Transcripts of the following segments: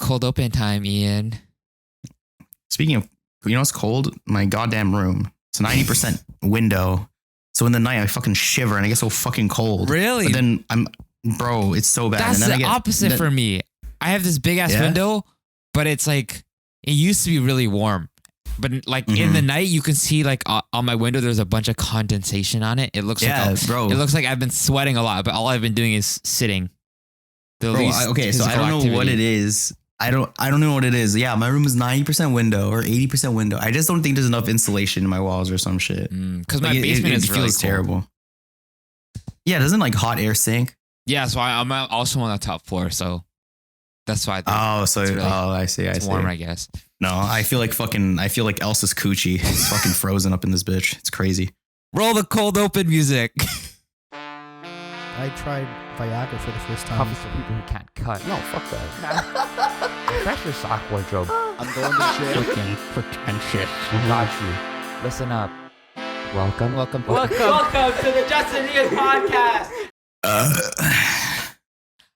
Cold open time, Ian. Speaking of, it's cold? My goddamn room. It's a 90% window. So in the night, I fucking shiver and I get so fucking cold. Really? But then bro, it's so bad. That's and then the opposite for me. I have this big ass window, but it's like, it used to be really warm. But like in the night, you can see like on my window, there's a bunch of condensation on it. It looks bro. It looks like I've been sweating a lot, but all I've been doing is sitting. So I don't know what it is. I don't know what it is. Yeah, my room is 90% window or 80% window. I just don't think there's enough insulation in my walls or some shit. Because my basement is really terrible. Yeah, doesn't like hot air sink? Yeah, so I'm also on the top floor, so that's why. I see. It's warm, I guess. No, I feel like Elsa's coochie. It's fucking frozen up in this bitch. It's crazy. Roll the cold open music. I tried Viagra for the first time. Puppies for people who can't cut. No, fuck that. That's your sock wardrobe. I'm going to jail. Looking pretentious. Got you. Listen up. Welcome. Welcome to the Justin Ian podcast.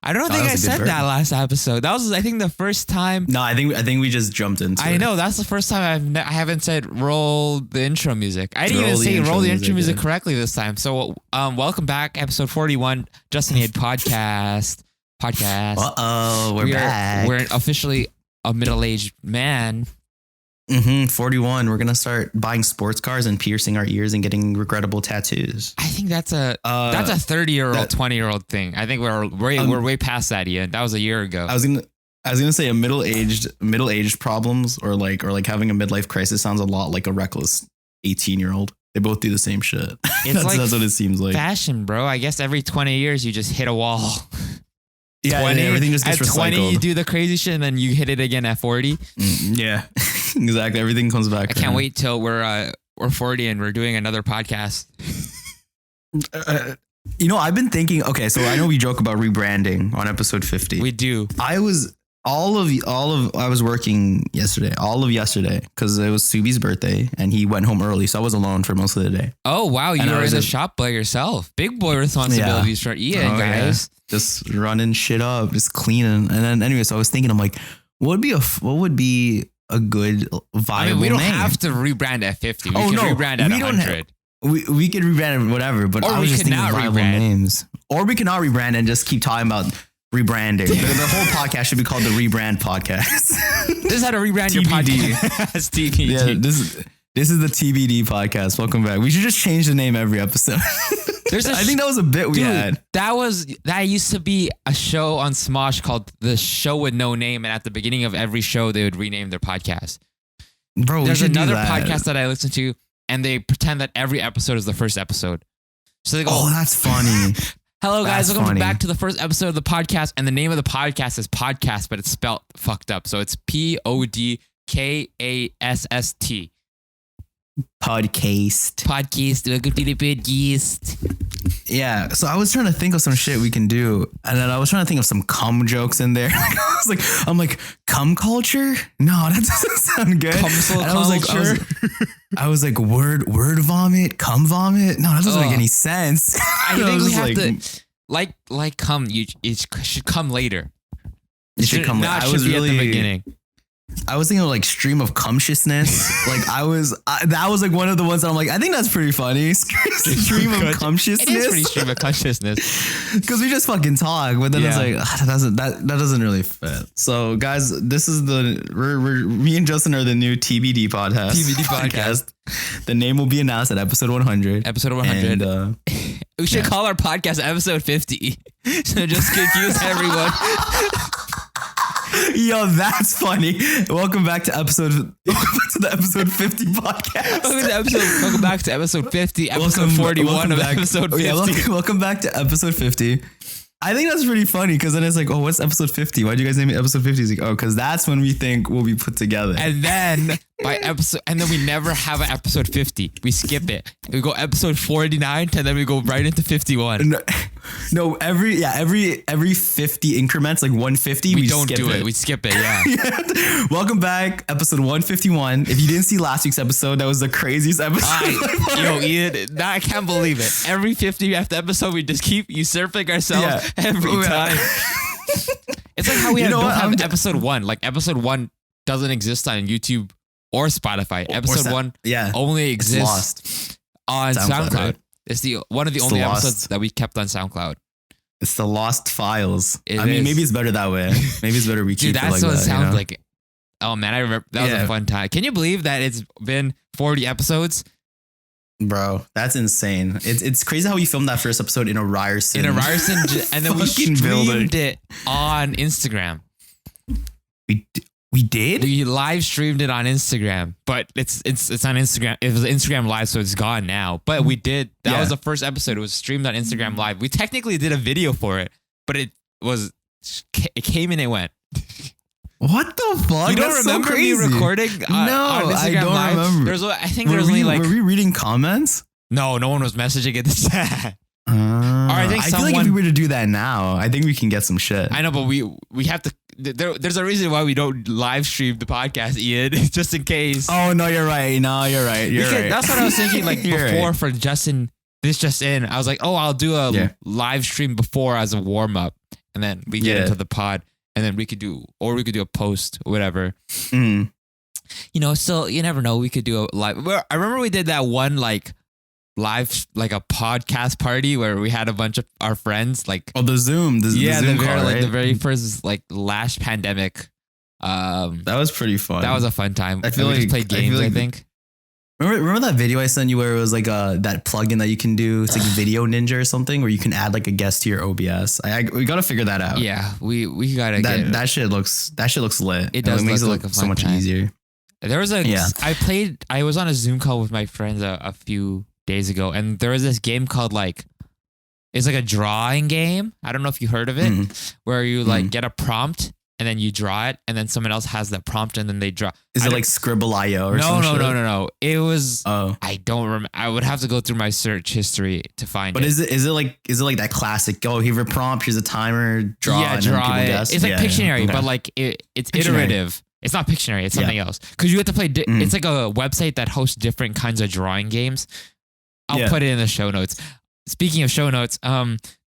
I don't think I said that last episode. That was, I think, the first time. No, I think we just jumped into it. I know, that's the first time I haven't said roll the intro music. I didn't even say roll the intro music correctly this time. So, welcome back, episode 41, Justin Ian podcast. We're back. We're officially a middle-aged man. 41. We're gonna start buying sports cars and piercing our ears and getting regrettable tattoos. I think that's a 30-year-old, 20-year-old thing. I think we're way past that, Ian. That was a year ago. I was gonna say a middle-aged problems or like having a midlife crisis sounds a lot like a reckless 18-year-old. They both do the same shit. That's what it seems like. Fashion, bro. I guess every 20 years you just hit a wall. Yeah, 20, everything just gets at recycled. 20 you do the crazy shit and then you hit it again at 40. Yeah, exactly. Everything comes back. I can't wait till we're 40 and we're doing another podcast. I've been thinking. Okay, so I know we joke about rebranding on episode 50. We do. I was working yesterday, all of yesterday, because it was Subi's birthday and he went home early, so I was alone for most of the day. Oh wow, you were in the shop by yourself. Big boy responsibilities for Ian, guys. Yeah. Just running shit up, just cleaning, and then anyway. So I was thinking, I'm like, what would be a good viable name? We don't have to rebrand at 50. We can rebrand at 100. We could rebrand it, whatever. But I was just thinking viable names, or we cannot rebrand and just keep talking about rebranding. The whole podcast should be called the Rebrand Podcast. This is how to rebrand your podcast. TBD. Yeah, this is the TBD podcast. Welcome back. We should just change the name every episode. I think that was a bit we had. That used to be a show on Smosh called The Show with No Name, and at the beginning of every show they would rename their podcast. Bro, there's another podcast that I listen to, and they pretend that every episode is the first episode. So they go, "Oh, that's funny." Hello guys, welcome back to the first episode of the podcast, and the name of the podcast is Podcast, but it's spelled fucked up. So it's PODKASST. Podcast, welcome to the podcast. Yeah, so I was trying to think of some shit we can do, and then I was trying to think of some cum jokes in there. I'm like, cum culture? No, that doesn't sound good. I was like, word vomit, cum vomit? No, that doesn't make any sense. I think we have to, like cum, it should come later. It should come later. I was really at the beginning. I was thinking of like stream of cumciousness. Like that was like one of the ones that I'm like, I think that's pretty funny. Stream of cumciousness. It is pretty stream of consciousness. Because we just fucking talk, but then it's like that doesn't really fit. So guys, this is me and Justin are the new TBD podcast. TBD podcast. The name will be announced at episode 100. Episode 100. And, we should call our podcast episode 50. So just confuse everyone. Yo, that's funny. Welcome back to the episode 50 podcast. Welcome back to episode 50, episode 41 of episode 50. Yeah, welcome back to episode 50. I think that's pretty funny because then it's like, oh, what's episode 50? Why'd you guys name it episode 50? It's like, oh, because that's when we think we'll be put together. And then we never have an episode 50. We skip it. We go episode 49 and then we go right into 51. No, every 50 increments, like 150, we don't do it. We skip it, yeah. Welcome back, episode 151. If you didn't see last week's episode, that was the craziest episode. Yo, Ian, I can't believe it. Every 50th episode, we just keep usurping ourselves every time. It's like how we You know don't what? have episode 1. Like episode 1 doesn't exist on YouTube or Spotify. Episode 1 Yeah. only It's exists lost. on SoundCloud. right? It's one of the It's only the lost. episodes that we kept on SoundCloud. It's the lost files. It I mean, is. maybe it's better that way. Maybe it's better we keep Dude, it that's like what that. it sounds you know? like. Oh man, I remember that was a Yeah. fun time. Can you believe that it's been 40 episodes Bro, that's insane. It's crazy how we filmed that first episode in a Ryerson. in a Ryerson, and then we fucking streamed building. it on Instagram. We did? We live streamed it on Instagram, but it's on Instagram. It was Instagram Live, so it's gone now. But we did. That Yeah. was the first episode. It was streamed on Instagram Live. We technically did a video for it, but it came and it went. What the fuck? You don't That's so remember me crazy. recording on No, I Instagram don't Live? remember. I think there was only like were we reading comments? no one was messaging in the chat. I think feel like if someone- we were to do that now, I think we can get some shit. I know, but we have to. There's a reason why we don't live stream the podcast, Ian, just in case. Oh no, you're right. No, you're right. You're Because right. that's what I was thinking. Like You're before right. for Justin, this just in. I was like, oh, I'll do a Yeah. live stream before as a warm up, and then we get Yeah. into the pod, and then we could do a post, whatever. Mm. You know, still you never know. We could do a live. I remember we did that one like live, like a podcast party where we had a bunch of our friends, like Oh, the Zoom. The Zoom call, right? the very first like last pandemic. That was pretty fun. That was a fun time. I feel we just like- played I games. feel I like- think. Remember that video I sent you where it was like that plugin that you can do? It's like Video Ninja or something where you can add like a guest to your OBS. We gotta figure that out. Yeah, we gotta get. That shit looks lit. It does makes look it like a so fun much time. easier. There was a. Yeah. I was on a Zoom call with my friends a few days ago, and there was this game called like. It's like a drawing game. I don't know if you heard of it, where you like get a prompt and then you draw it, and then someone else has the prompt, and then they draw. Is I it don't- like Scribble.io or No, something? no. It was. Oh. I don't remember. I would have to go through my search history to find But it. is it like that classic? Oh, here's a prompt, here's a timer, draw. Yeah, and then draw people it. guess? It's like Yeah, Pictionary, okay. but like it's Pictionary. iterative. It's not Pictionary. It's something else. Because you have to play. It's like a website that hosts different kinds of drawing games. I'll Yeah. put it in the show notes. Speaking of show notes,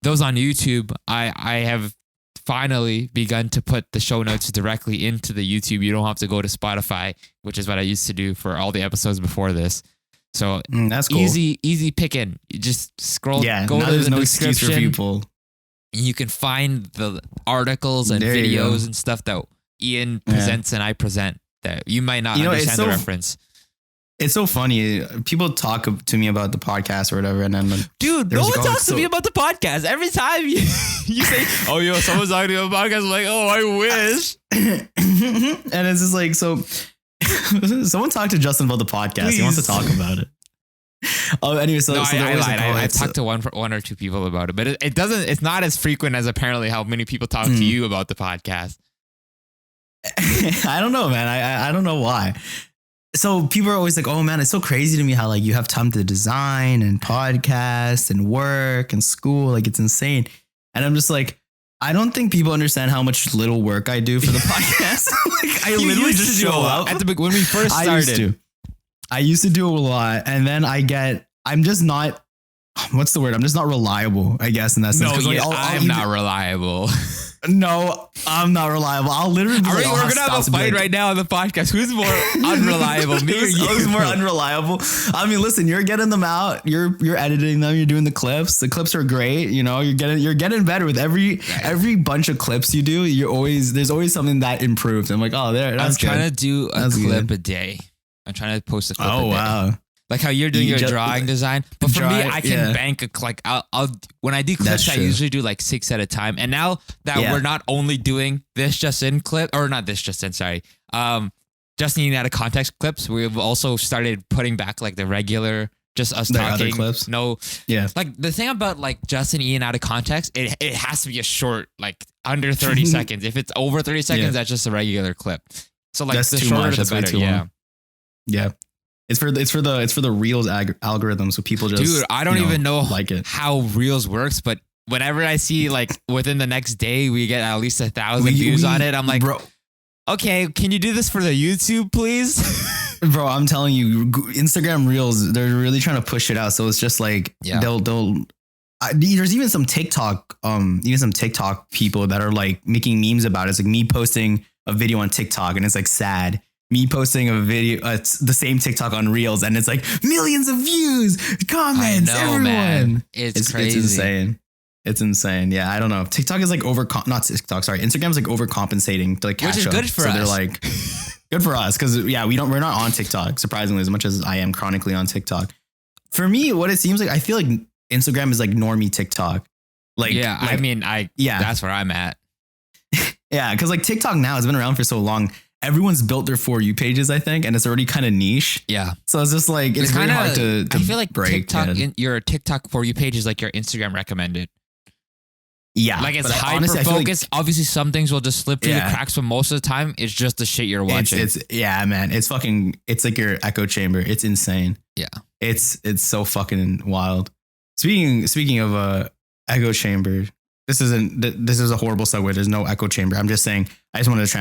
those on YouTube, I have finally begun to put the show notes directly into the YouTube. You don't have to go to Spotify, which is what I used to do for all the episodes before this. So That's cool. easy picking. You just scroll. Yeah, go now to there's the no excuse for description. people. You can find the articles and There you go. videos and stuff that Ian presents and I present that you might not You know, it's understand the so- reference. It's so funny. People talk to me about the podcast or whatever, and then Dude, no There's one like, oh, talks it's to so- me about the podcast. Every time you say, oh, yo, someone's talking to you about the podcast, I'm like, oh, I wish. and it's just like, so someone talked to Justin about the podcast. He wants to Please. talk about it. Oh, anyway, so No, so they're I always lied. like, oh, I it's- talked to one or two people about it, but it doesn't, it's not as frequent as apparently how many people talk to you about the podcast. I don't know, man. I don't know why. So people are always like, oh man, it's so crazy to me how like you have time to design and podcast and work and school. Like it's insane. And I'm just like, I don't think people understand how much little work I do for the podcast. Like I You literally used just to do show a lot. up. At the when we first started. I used to do a lot. And then I'm just not, what's the word? I'm just not reliable, I guess, in that sense. No, 'Cause, like, yeah, I'll I'm not reliable. No, I'm not reliable. I'll literally be All like, right, I'll we're gonna have a stops and be fight like, right now on the podcast. Who's more unreliable, me or you? Who's more unreliable? I mean, listen, you're getting them out. You're editing them. You're doing the clips. The clips are great. You know, you're getting better with every bunch of clips you do. There's always something that improves. I'm like, oh, there. I'm That's trying good. to do a That's clip good. a day. I'm trying to post a clip a Oh day. wow. Like how you're doing You your just- drawing design. But for me, Drawing, I can yeah. bank like I'll when I do That's clips, I true. usually do like 6 at a time. And now that Yeah. we're not only doing this just in clip or not this just in, sorry. Just needing out of context clips, we've also started putting back like the regular just us The other talking. clips? No, Yeah. like the thing about like Justin Ian out of context, it has to be a short, like under 30 seconds. If it's over 30 seconds, Yeah. that's just a regular clip. So like That's the too shorter much. the That's way better. too Yeah. long. Yeah. It's for the Reels algorithm. So people just Dude, I don't even know like it. how Reels works, but whenever I see like within the next day we get at least 1,000 We- views we- on it, I'm like, bro, okay, can you do this for the YouTube, please? Bro, I'm telling you, Instagram Reels, they're really trying to push it out. So it's just like Yeah. they'll there's even some TikTok people that are like making memes about it. It's like me posting a video on TikTok and it's like sad. Me posting a video, it's the same TikTok on Reels and it's like millions of views, comments, I know, everyone. man. It's crazy. It's insane. It's insane. Yeah, I don't know. TikTok is like not TikTok. Sorry, Instagram's like overcompensating to like catch Which is up. good for so us. They're like good for us because we're not on TikTok surprisingly as much as I am chronically on TikTok. For me, what it seems like, I feel like Instagram is like normie TikTok. Like I mean, that's where I'm at. Yeah, because like TikTok now has been around for so long. Everyone's built their For You pages, I think, and it's already kind of niche. Yeah. So it's just like it's kind of hard to I feel like break. TikTok, your TikTok For You page is like your Instagram recommended. Yeah, Like it's but hyper honestly, I feel like focused. Obviously, some things will just slip through the cracks, but most of the time, it's just the shit you're watching. It's man. It's like your echo chamber. It's insane. Yeah. It's so fucking wild. Speaking of echo chamber, this is a horrible segue. There's no echo chamber. I'm just saying. I just wanted to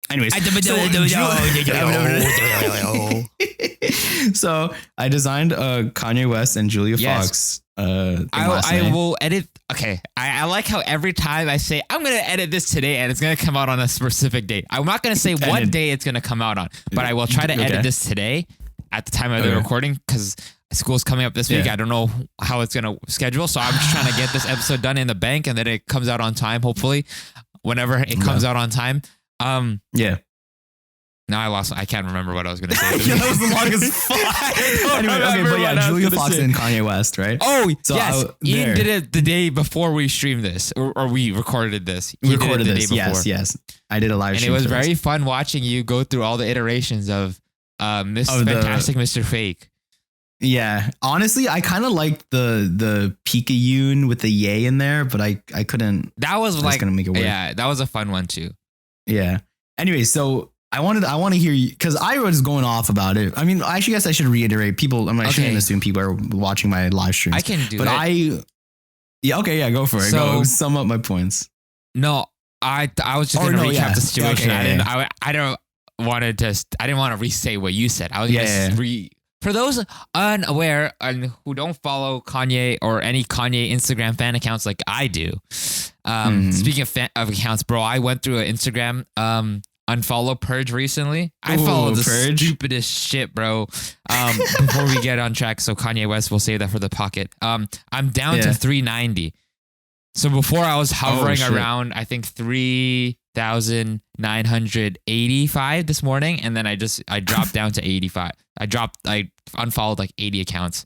anyways. So I designed Kanye West and Julia Fox. I will edit. Okay. I like how every time I say, I'm going to edit this today and it's going to come out on a specific date. I'm not going to say what day it's going to come out on, but I will try to edit this today at the time of the recording because school's coming up this week. I don't know how it's going to schedule. So I'm just trying to get this episode done in the bank and then it comes out on time, hopefully, whenever it comes out on time. Now I can't remember what I was going to say. That was the longest fuck. Anyway, but yeah, Julia Fox and Kanye West, right? Oh, so yes. Ian did it the day before we streamed this, or we recorded this. We recorded this. Yes. I did a live stream. And it was very fun watching you go through all the iterations of Fantastic Mr. Fake. Yeah. Honestly, I kind of liked the Pika-Yoon with the yay in there, but I couldn't. That was like, gonna make it work. Yeah, that was a fun one too. Yeah. Anyway, so I want to hear you because I was going off about it. I mean, I guess I should reiterate. People, I shouldn't assume people are watching my live streams. I can do but that. Go for it. Go sum up my points. No, I was just going to recap the situation. I didn't want to re-say what you said. I was going to for those unaware and who don't follow Kanye or any Kanye Instagram fan accounts like I do. Speaking of accounts, bro, I went through an Instagram unfollow purge recently. I followed the stupidest shit, bro. Before we get on track, so Kanye West, we'll save that for the pocket. I'm down to 390. So before I was hovering around, I think 3,985 this morning, and then I dropped down to 85. I unfollowed like 80 accounts.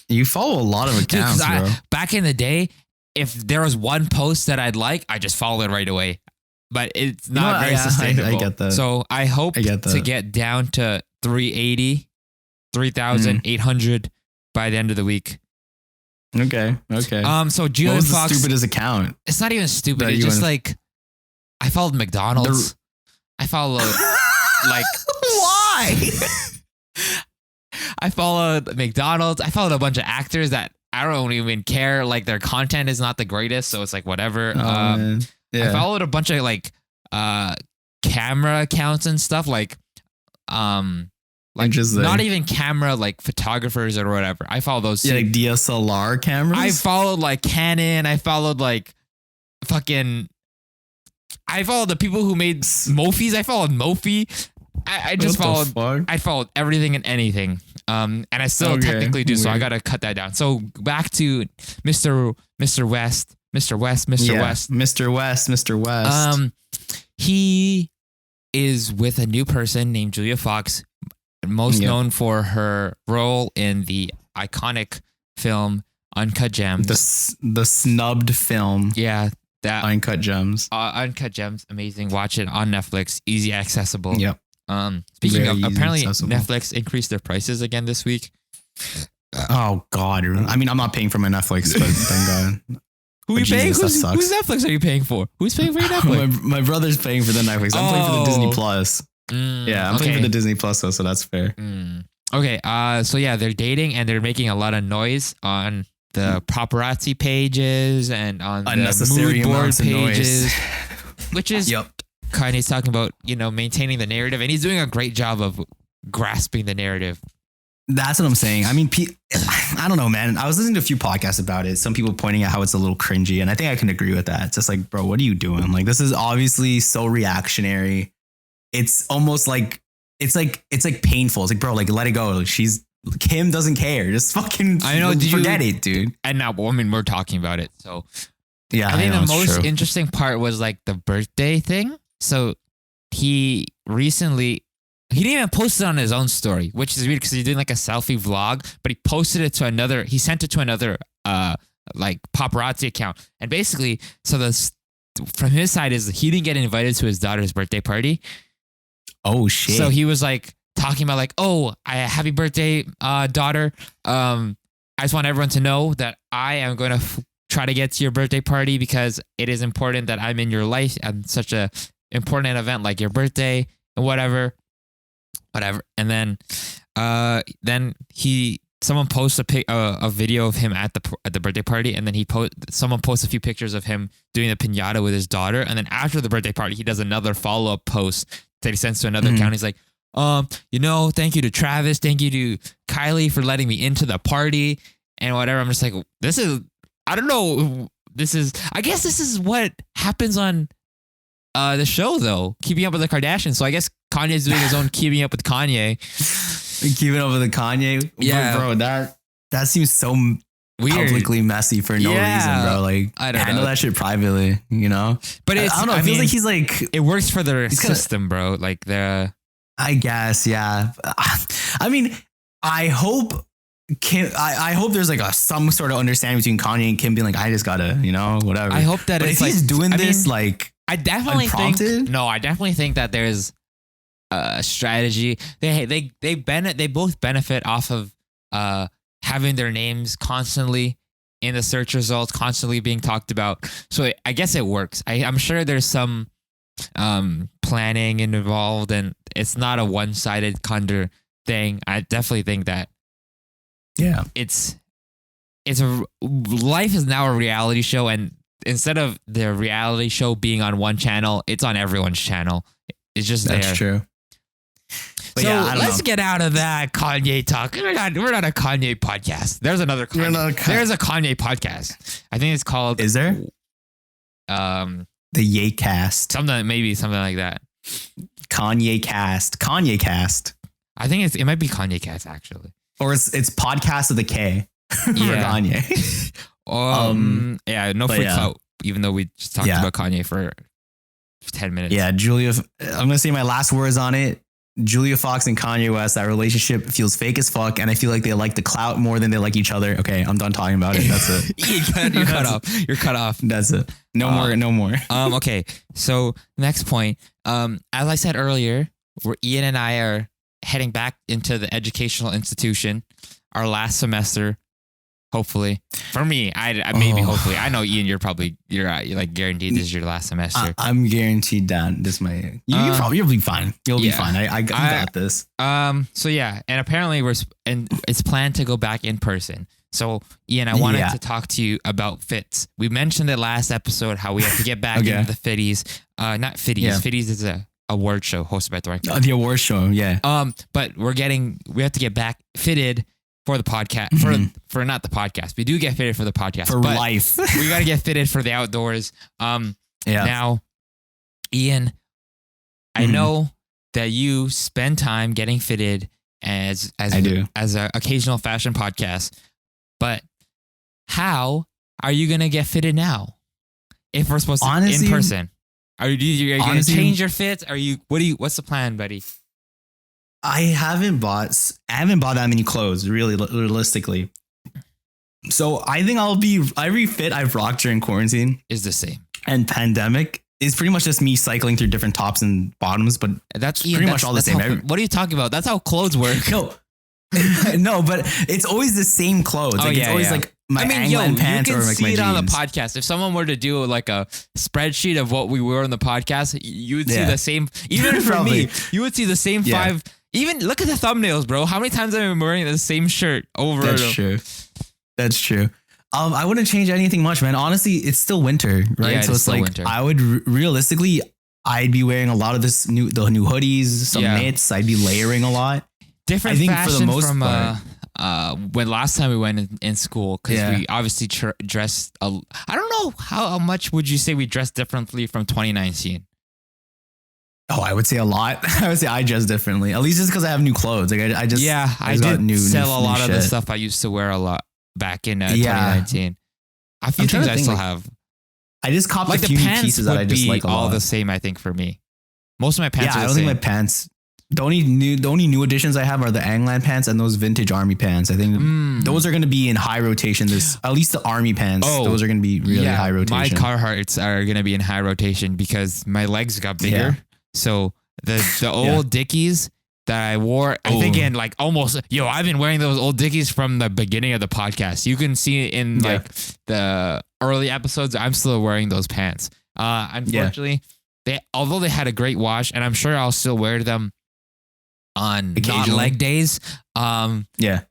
You follow a lot of accounts, bro. Back in the day, if there was one post that I'd like, I just follow it right away. But it's not very sustainable. I get that. So I hope to get down to 380, 3,800 by the end of the week. Okay. So Julia Fox. What was the stupidest account? It's not even stupid. It's just like I followed McDonald's. I followed like why? I followed McDonald's. I followed a bunch of actors that I don't even care. Like their content is not the greatest, so it's like whatever. I followed a bunch of like camera accounts and stuff like not even camera like photographers or whatever. I follow those. Yeah, like DSLR cameras. I followed like Canon. I followed like I followed the people who made Mophis. I followed Mophie. I just followed everything and anything. And I still technically do. So I gotta cut that down. So back to Mr. West. Mr. West. He is with a new person named Julia Fox, most known for her role in the iconic film Uncut Gems. The snubbed film. Yeah, that Uncut Gems. Uncut Gems, amazing. Watch it on Netflix, easy accessible. Yep. Speaking of, apparently Netflix increased their prices again this week. Oh God! I mean, I'm not paying for my Netflix, but thank God. Who are you paying? Whose Netflix are you paying for? Who's paying for your Netflix? my brother's paying for the Netflix. I'm paying for the Disney Plus. I'm paying for the Disney Plus, so that's fair. Okay. So yeah, they're dating and they're making a lot of noise on the paparazzi pages and on the mood board pages, which is Kanye's talking about, maintaining the narrative, and he's doing a great job of grasping the narrative. That's what I'm saying. I mean, I don't know, man. I was listening to a few podcasts about it. Some people pointing out how it's a little cringy, and I think I can agree with that. It's just like, bro, what are you doing? Like, this is obviously so reactionary. It's almost like it's like painful. It's like, bro, like let it go. Kim doesn't care. Just fucking forget it, dude. And now, I mean, we're talking about it. So Yeah, I think know, the it's most true. interesting part was like the birthday thing. So he recently, he didn't even post it on his own story, which is weird because he's doing like a selfie vlog, but he posted it to another, he sent it to another like paparazzi account. And basically, so from his side is he didn't get invited to his daughter's birthday party. Oh shit. So he was like talking about like, oh, happy birthday, daughter. I just want everyone to know that I am going to try to get to your birthday party because it is important that I'm in your life at such a important event like your birthday and whatever. And then someone posts a video of him at the birthday party, and then someone posts a few pictures of him doing the piñata with his daughter, and then after the birthday party, he does another follow-up post that he sends to another account. He's like, thank you to Travis, thank you to Kylie for letting me into the party and whatever. I'm just like, I don't know. I guess this is what happens on the show though, Keeping Up with the Kardashians. So I guess Kanye's doing his own Keeping Up with Kanye. Keeping Up with the Kanye. Yeah. Bro, that seems so Weird. publicly messy for no reason, bro. Like, I don't handle know. that shit privately, you know? But I don't know. It feels like he's like, it works for their He's kinda- system, bro. Like I guess, yeah. I mean, I hope Kim, I hope there's like some sort of understanding between Kanye and Kim being like, I just gotta, whatever. I hope that but it's if he's like, doing I this, mean, like, I definitely unprompted? I definitely think that there's a strategy. They both benefit off of having their names constantly in the search results, constantly being talked about. So I guess it works. I'm sure there's some planning involved, and it's not a one-sided kind of thing. I definitely think that yeah. Life is now a reality show, and instead of the reality show being on one channel, it's on everyone's channel. It's just That's there. true. But So yeah, I don't let's know. get out of that Kanye talk. We're not a Kanye podcast. There's another We're Kanye. not a There's a Kanye podcast. I think it's called Is there? the The Ye Cast. something like that. Kanye Cast. Kanye Cast. I think it might be Kanye Cast actually. Or it's podcast with a K. For Yeah. Kanye. Yeah, no but free yeah. clout, even though we just talked Yeah. about Kanye for 10 minutes. Yeah, Julia. I'm gonna say my last words on it. Julia Fox and Kanye West. That relationship feels fake as fuck, and I feel like they like the clout more than they like each other. Okay, I'm done talking about it. That's it. You're cut off. You're cut off. That's it. No more. No more. Okay. So next point. As I said earlier, Ian and I are heading back into the educational institution, our last semester. Hopefully, for me, I maybe hopefully. I know Ian, you're like guaranteed this is your last semester. I'm guaranteed that this might. You'll be fine. You'll be yeah. fine. I got this. So yeah, and apparently it's planned to go back in person. So Ian, I wanted Yeah. to talk to you about fits. We mentioned it last episode how we have to get back Okay. into the fitties. Not fitties. Yeah. Fitties is a award show hosted by Dwight. The award show. Yeah. But we have to get back fitted for the podcast for not the podcast. We do get fitted for the podcast For but life. we got to get fitted for the outdoors. Yeah. Now, Ian, I Mhm. know that you spend time getting fitted as I do. as an occasional fashion podcast, but how are you gonna get fitted now? If we're supposed to Honestly- in person, are you gonna honestly- change your fits? What's the plan, buddy? I haven't bought that many clothes, really, realistically. So I think every fit I've rocked during quarantine Is the same. and pandemic is pretty much just me cycling through different tops and bottoms, but That's pretty much all the same. What are you talking about? That's how clothes work. no, no, but it's always the same clothes. Oh, Like yeah, it's always yeah. like my Angline pants you or can like see my it on the jeans. podcast. If someone were to do like a spreadsheet of what we were on the podcast, you would see Yeah. the same. Even for me, Probably. you would see the same Yeah. five. Even look at the thumbnails, bro. How many times have I been wearing the same shirt over? That's and over? true. That's true. I wouldn't change anything much, man. Honestly, it's still winter, right? Yeah, so it's it's still like winter. I would realistically, I'd be wearing a lot of the new hoodies, some Yeah. knits. I'd be layering a lot. different I think for the fashion most from part. when last time we went in school, because Yeah. we obviously dressed. I don't know how much would you say we dressed differently from 2019. Oh, I would say a lot. I would say I dress differently. At least just because I have new clothes. Like I just I just got did sell a new lot of the shit. stuff I used to wear a lot back in Yeah. 2019. A few I'm trying things to I think, still like, have. I just copped Like a the few new pants pieces that I would just be like a all lot. the same, I think, for me. Most of my pants Yeah, are I the don't think same. my pants. The only new additions I have are the Anglan pants and those vintage army pants. I think those are going to be in high rotation. This at least the army pants. Oh, those are going to be really high My rotation. Carhartts are gonna be in high rotation because my legs got bigger. Yeah. So the old Dickies that I wore, I think Oh. in like almost I've been wearing those old Dickies from the beginning of the podcast. You can see it in Yeah. like the early episodes. I'm still wearing those pants. Unfortunately, although they had a great wash, and I'm sure I'll still wear them on not Occasionally. leg days. Yeah.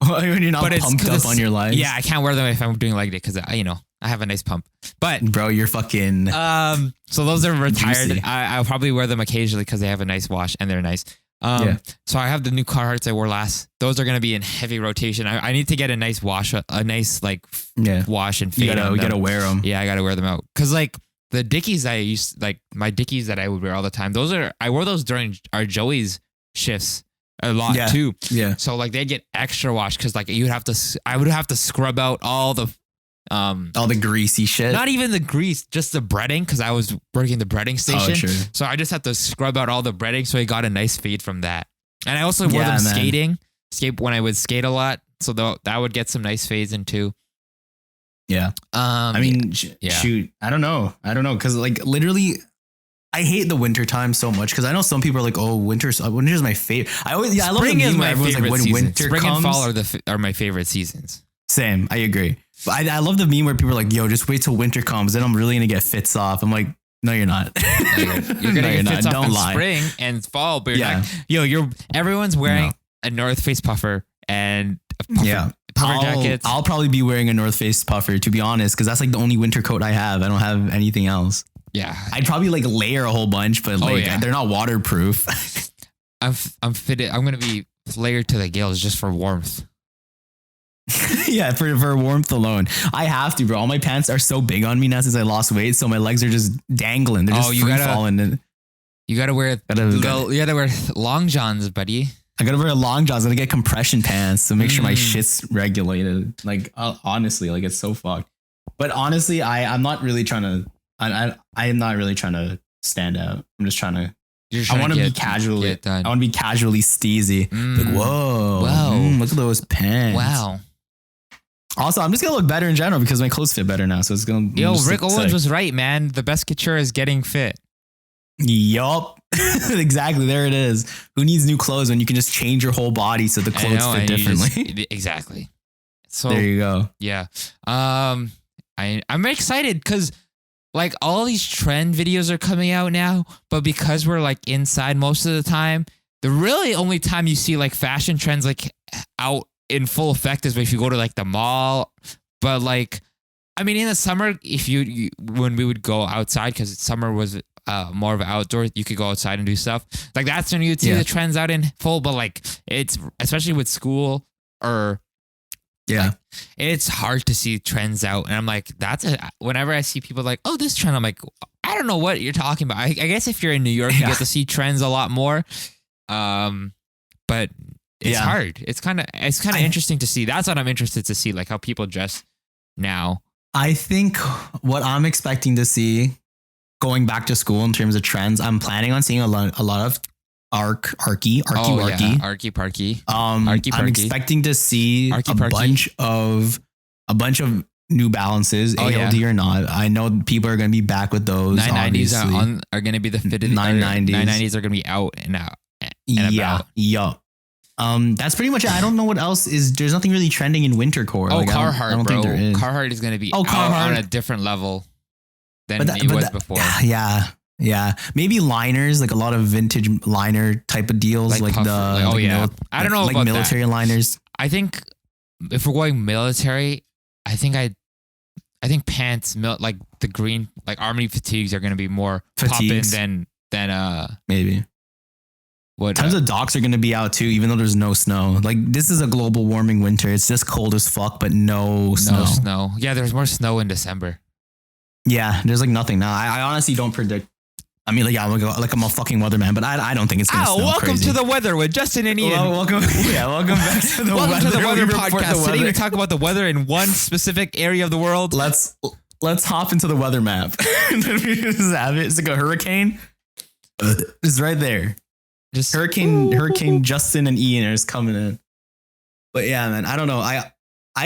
When you're not But it's pumped 'cause up it's- on your legs. Yeah, I can't wear them if I'm doing leg day because I have a nice pump. But Bro, you're fucking. so those are retired. Juicy. I'll probably wear them occasionally because they have a nice wash and they're nice. Yeah. So I have the new Carhartts I wore last. Those are gonna be in heavy rotation. I need to get a nice wash, a nice like yeah. wash and You fade. on them. gotta wear them. Yeah, I gotta wear them out because like the Dickies my Dickies that I would wear all the time. I wore those during our Joey's shifts a lot Yeah. too. Yeah. So like they get extra wash because like I would have to scrub out all the All the greasy shit. not even the grease, just the breading because I was working the breading station. Oh, sure. So I just had to scrub out all the breading, so I got a nice fade from that. And I also wore Yeah, them man. skate when I would skate a lot, so that would get some nice fades in too. Yeah. I mean, yeah. shoot. I don't know. Because like literally, I hate the winter time so much because I know some people are like, oh, winter's my favorite. I love Spring the is meme my where everyone's favorite like, when season. winter Spring comes. and fall are my favorite seasons. Same. I agree. But I love the meme where people are like, yo, just wait till winter comes. Then I'm really going to get fits off. I'm like, no, you're not. You're gonna No, get fits off Don't in lie. spring and fall, but Yeah. everyone's wearing No. a North Face puffer and a puffer, Yeah. puffer jackets. I'll probably be wearing a North Face puffer, to be honest, because that's like the only winter coat I have. I don't have anything else. Yeah, I'd probably like layer a whole bunch, but like yeah. they're not waterproof. I'm fitted. I'm gonna be layered to the gills just for warmth. Yeah, for warmth alone. I have to, bro. All my pants are so big on me now since I lost weight, so my legs are just dangling. They're just Oh, you free gotta- falling. And You gotta wear Gotta- you gotta wear long johns, buddy. I gotta wear long johns. I gotta get compression pants to make sure my Mm. shit's regulated. Like honestly, like it's so fucked. But honestly, I'm not really trying to. I am not really trying to stand out. I'm just trying to. You're I trying want to be get casually. done. I want to be casually steezy. Mm. Like whoa, Wow. look at those pants. Wow. Also, I'm just gonna look better in general because my clothes fit better now. So it's gonna. Yo, just Rick look Owens sick. was right, man. The best couture is getting fit. Yup. Exactly. There it is. Who needs new clothes when you can just change your whole body so the I clothes know, fit and you just- differently? exactly. So There you go. yeah. I'm excited because like all these trend videos are coming out now, but because we're like inside most of the time, the really only time you see like fashion trends like out in full effect is if you go to like the mall. But like, I mean, in the summer, if you when we would go outside because summer was more of an outdoor, you could go outside and do stuff. Like that's when you'd see Yeah. the trends out in full. But like, it's especially with school or Yeah. it's hard to see trends out. And I'm like, whenever I see people like, oh, this trend, I'm like, I don't know what you're talking about. I guess if you're in New York, you Yeah. get to see trends a lot more. But it's Yeah. hard. It's kind of interesting to see. That's what I'm interested to see, like how people dress now. I think what I'm expecting to see going back to school in terms of trends, I'm planning on seeing a lot of arky. Yeah, Arky Parky. I'm Arky-parky. expecting to see Arky-parky. a bunch of New Balances, Oh, yeah. ALD or not. I know people are going to be back with those. 990s obviously. are going to be the fitted. 990s. 990s are going to be out and out. And Yeah, about. yeah. That's pretty much it. I don't know what else is. There's nothing really trending in winter core. Oh, Like, Carhartt, I don't bro. think there is. Carhartt is going to be Oh, out on Carhartt. a different level than But that- it but was that- before. Yeah. Maybe liners, like a lot of vintage liner type of deals, like puffer- the yeah. I don't know like about military liners. I think if we're going military, I think pants, like the green, like army fatigues are going to be more popping Fatigues. than Maybe. What? Tons of docs are gonna be out too, even though there's no snow. Like this is a global warming winter. It's just cold as fuck, but no snow. no snow. Yeah, there's more snow in December. Yeah, there's like nothing now. I honestly don't predict. I mean, like, yeah, I'm a fucking weatherman, but I don't think it's gonna snow welcome crazy. to the weather with Justin and Ian. Welcome back to the Welcome weather. to the weather We report podcast. the Today we weather. talk about the weather in one specific area of the world. Let's hop into the weather map. We just have it. It's like a hurricane. It's right there. Just Hurricane Justin and Ian are just coming in. But yeah, man, I don't know. I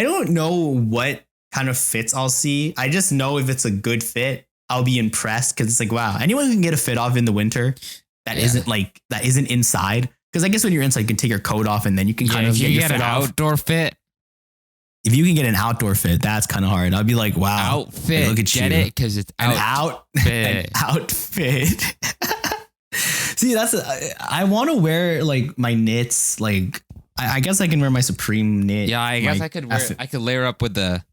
don't know what kind of fits I'll see. I just know if it's a good fit, I'll be impressed because it's like, wow, anyone who can get a fit off in the winter that isn't inside. Because I guess when you're inside, you can take your coat off and then you can kind of if get you your get fit an off. outdoor fit. If you can get an outdoor fit, that's kind of hard. I'll be like, wow, Outfit. look at Get you. it? Because it's An outfit. outfit. See, I want to wear like my knits. Like, I guess I can wear my Supreme knit. Yeah, I guess like, I could layer up with the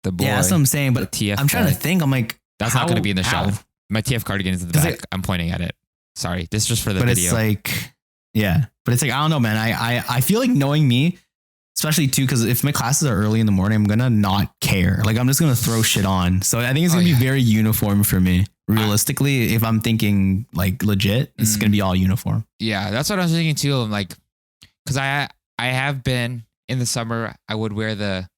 boy. Yeah, that's what I'm saying. the But TF I'm trying to guy. think. I'm like, That's not going to be in the how? shot. My TF cardigan is in the Does back. it- I'm pointing at it. Sorry, this is just for the But video. it's like, yeah. But it's like, I don't know, man. I feel like knowing me, especially too, because if my classes are early in the morning, I'm gonna not care. Like I'm just gonna throw shit on. So I think it's gonna be very uniform for me. Realistically, if I'm thinking like legit, it's gonna be all uniform. Yeah, that's what I was thinking too. I'm like, because I have been in the summer, I would wear the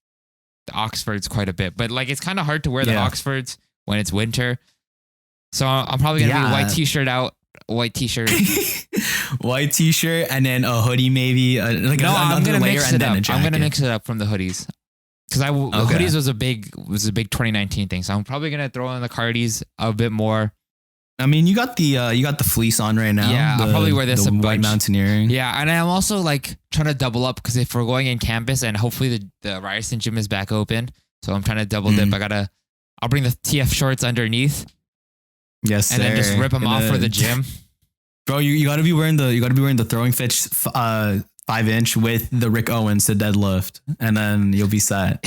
Oxfords quite a bit, but like it's kind of hard to wear the Yeah. Oxfords when it's winter. So I'm probably gonna be Yeah. white t-shirt out, white t-shirt. White t-shirt and then a hoodie, maybe like No, I'm another gonna layer mix and it then up. a I'm jacket. gonna mix it up from the hoodies. Because Okay. hoodies was a big 2019 thing, so I'm probably gonna throw in the cardies a bit more. I mean, you got the fleece on right now. Yeah, I'll probably wear this the a white bunch. mountaineering. Yeah, and I'm also like trying to double up because if we're going in campus and hopefully the Ryerson gym is back open, so I'm trying to double dip. I'll bring the TF shorts underneath Yes, and then just sir. rip them off for the gym. Bro, you gotta be wearing the throwing fish 5-inch with the Rick Owens to deadlift, and then you'll be set.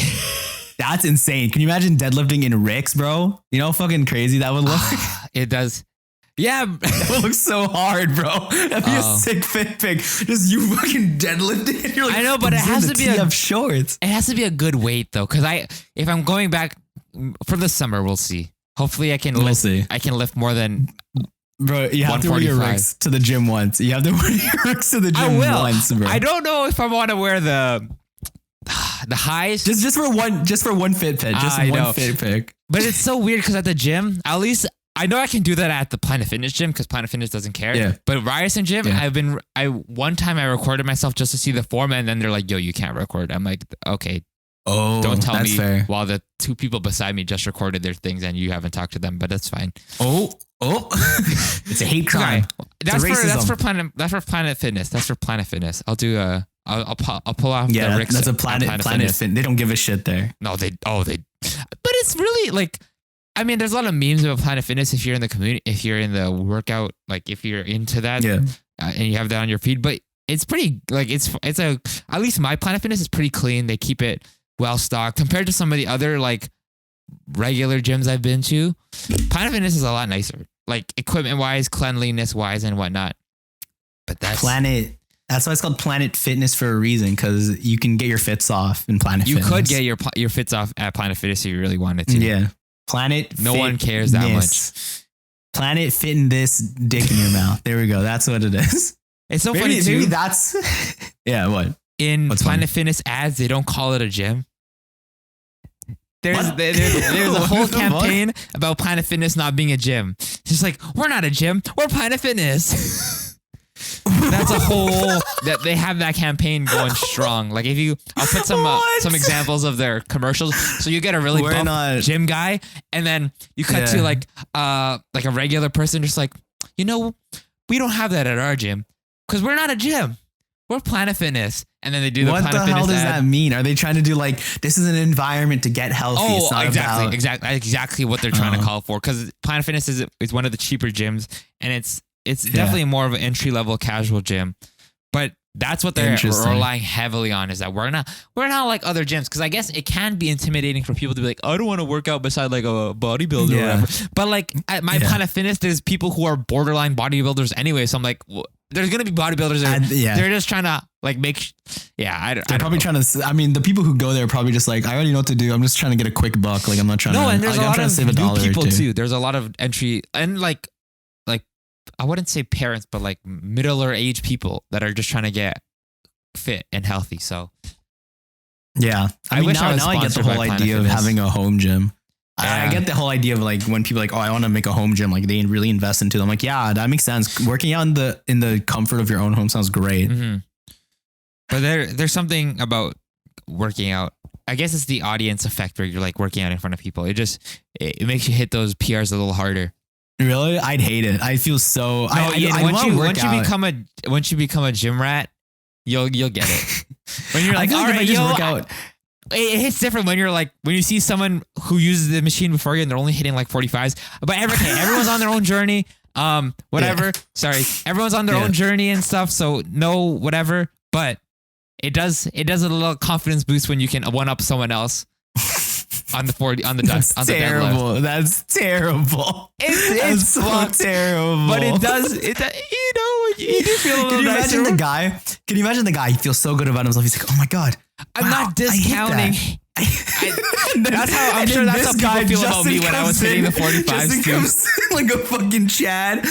That's insane. Can you imagine deadlifting in Ricks, bro? You know how fucking crazy that would look? It does. Yeah. That would look so hard, bro. That'd be a Oh. sick fit pic. Just you fucking deadlifting. And you're like, I know, but it "I'm has doing to the be a- TF shorts. It has to be a good weight though, because if I'm going back for the summer, we'll see. Hopefully, I can We'll lift. see. I can lift more than. Bro, you have to wear your 145. Ricks to the gym once. You have to wear your Ricks to the I gym will. once, bro. I don't know if I want to wear the highs. Just for one fit pic. Just I one know. fit pic. But it's so weird because at the gym, at least I know I can do that at the Planet Fitness gym because Planet Fitness doesn't care. Yeah. But Ryerson gym, Yeah. one time I recorded myself just to see the form, and then they're like, "Yo, you can't record." I'm like, "Okay, Oh, don't tell that's me." fair. While the two people beside me just recorded their things and you haven't talked to them, but that's fine. Oh, it's a hate crime. That's It's a for racism. Planet Fitness. That's for Planet Fitness. I'll do I'll pull off Yeah, the Ricks that's a at Planet Fitness. Fit. They don't give a shit there. No, they. But it's really like, I mean, there's a lot of memes about Planet Fitness if you're in the community, if you're in the workout, like if you're into that, Yeah. and you have that on your feed. But it's pretty like it's at least my Planet Fitness is pretty clean. They keep it well stocked compared to some of the other like regular gyms I've been to. Planet Fitness is a lot nicer, like equipment wise, cleanliness wise, and whatnot. But that's Planet. That's why it's called Planet Fitness for a reason, because you can get your fits off in Planet you Fitness. could get your fits off at Planet Fitness if you really wanted to. Yeah. Planet No one cares that much. Planet fitting this dick in your mouth. There we go. That's what it is. It's so funny Maybe too. that's yeah, what? In What's Planet funny? Fitness ads, they don't call it a gym. There's What? there's a whole What the fuck? campaign about Planet Fitness not being a gym. It's just like, we're not a gym, we're Planet Fitness. That's a whole that they have that campaign going strong. Like if you, I'll put What? some examples of their commercials. So you get a really We're buff not- gym guy, and then you cut to Yeah. like a regular person, just like, we don't have that at our gym because we're not a gym. We're Planet Fitness. And then they do the What Planet the Fitness hell does ad. that mean? Are they trying to do like, this is an environment to get healthy? Oh, It's not about- exactly what they're trying to Uh-huh. call for. Because Planet Fitness is one of the cheaper gyms, and it's definitely more of an entry level casual gym. But that's what they're Interesting. relying heavily on, is that we're not like other gyms. Because I guess it can be intimidating for people to be like, I don't want to work out beside like a bodybuilder or Yeah. whatever. But like at my Yeah. Planet Fitness, there's people who are borderline bodybuilders anyway. So I'm like, there's gonna be bodybuilders that And, yeah. they're just trying to like make. I don't They're probably know. trying to. I mean, the people who go there are probably just like, I already know what to do. I'm just trying to get a quick buck. Like I'm not trying to. No, and there's like, a I'm lot trying of to save a new dollar or people two. too. There's a lot of entry and like I wouldn't say parents, but like middle or age people that are just trying to get fit and healthy. So Yeah, I I mean wish I now was I get the sponsored by whole Planet idea of Fitness. having a home gym. I Yeah. get the whole idea of like when people are like, oh, I want to make a home gym. Like they really invest into them. Like, yeah, that makes sense. Working out in the comfort of your own home sounds great. mhm. But there's something about working out. I guess it's the audience effect where you're like working out in front of people. It makes you hit those PRs a little harder. Really, I'd hate it. I feel so. No, Ian, I once wanna you work once you out. become a gym rat, you'll get it. When you're I like, feel all like if right, I just yo, work out. it hits different when you're like when you see someone who uses the machine before you and they're only hitting like 45s. But everyone's on their own journey. Whatever. Sorry, everyone's on their Yeah. own journey and stuff. So no, whatever. But it does a little confidence boost when you can one up someone else on the 40 on the That's on the deadlift. terrible. That's terrible. It's That's so fucked. terrible. But it does. You do feel a little Can you nicer. imagine the guy? Can you imagine the guy? He feels so good about himself. He's like, oh my god. I'm wow, not discounting. I hate that. That's how I'm And sure then that's how this people guy, feel about Justin, me when I was comes hitting the in- 45s Justin too. comes in like a fucking Chad.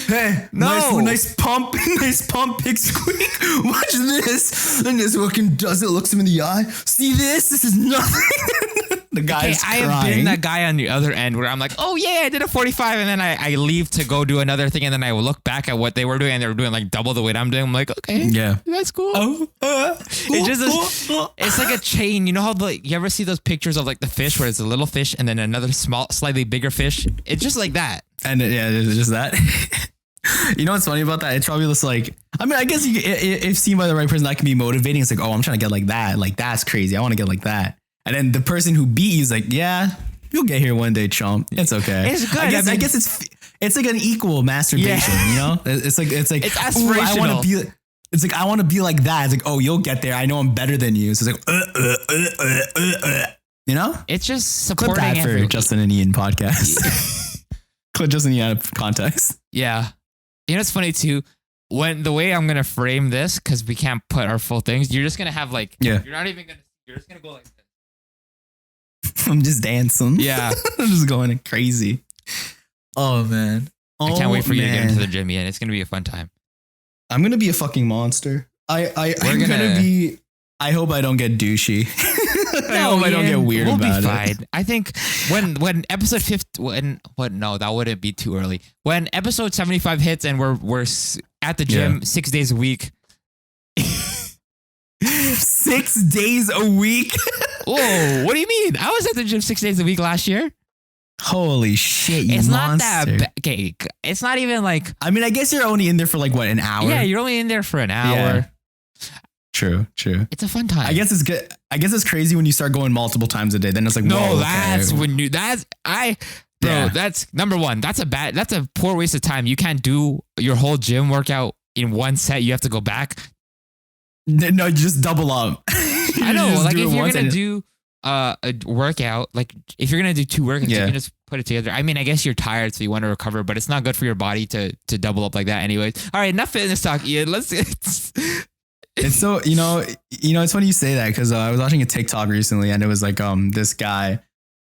Hey, No. nice pump, pig squeak. Watch this. And this fucking does it. Looks him in the eye. See this? This is nothing. The Okay, guy's I crying. have been that guy on the other end where I'm like, oh yeah, I did a 45, and then I leave to go do another thing, and then I will look back at what they were doing, and they were doing like double the weight I'm doing. I'm like, okay, Yeah. that's cool. It's like a chain. You know how you ever see those pictures of like the fish where it's a little fish and then another small, slightly bigger fish? It's just like that. And yeah, it's just that. You know what's funny about that? It's probably just like, I mean, I guess if seen by the right person, that can be motivating. It's like, oh, I'm trying to get like that. Like, that's crazy. I want to get like that. And then the person who beat you is like, yeah, you'll get here one day, chump. It's okay. It's good. I guess it's like an equal masturbation, Yeah. you know? It's like, It's ooh, I want aspirational. to be, it's like, I want to be like that. It's like, oh, you'll get there. I know I'm better than you. So it's like, you know? It's just Clip supporting that for everyone. Justin and Ian podcast. Clip Justin and Ian out of context. Yeah. You know, it's funny too. When the way I'm going to frame this, because we can't put our full things, you're just going to have like, Yeah. you're not even going to, you're just going to go like this. I'm just dancing. Yeah. I'm just going crazy. Oh man. I can't wait for you to get man. into the gym, Ian. It's going to be a fun time. I'm gonna be a fucking monster. I'm gonna be. I hope I don't get douchey. I hope I don't get Ian, weird we'll about be it. fine. I think when episode 50, no, that wouldn't be too early. When episode 75 hits and we're at the gym 6 days a week. 6 days a week. Whoa, what do you mean? I was at the gym 6 days a week last year. Holy shit! You It's monster. not that bad. Okay, it's not even like, I mean, I guess you're only in there for like what, an hour? yeah, you're only in there for an hour. Yeah. True. It's a fun time. I guess it's good. I guess it's crazy when you start going multiple times a day. Then it's like, No, whoa, that's okay. when bro, Yeah. that's number one. That's a poor waste of time. You can't do your whole gym workout in one set. You have to go back. No, you just double up. I know. Like if you're gonna do a workout, like if you're gonna do two workouts, you Yeah. can just put it together. I mean, I guess you're tired, so you want to recover, but it's not good for your body to double up like that. Anyways, all right, enough fitness talk, Ian. Let's. It's so, it's funny you say that because I was watching a TikTok recently and it was like this guy.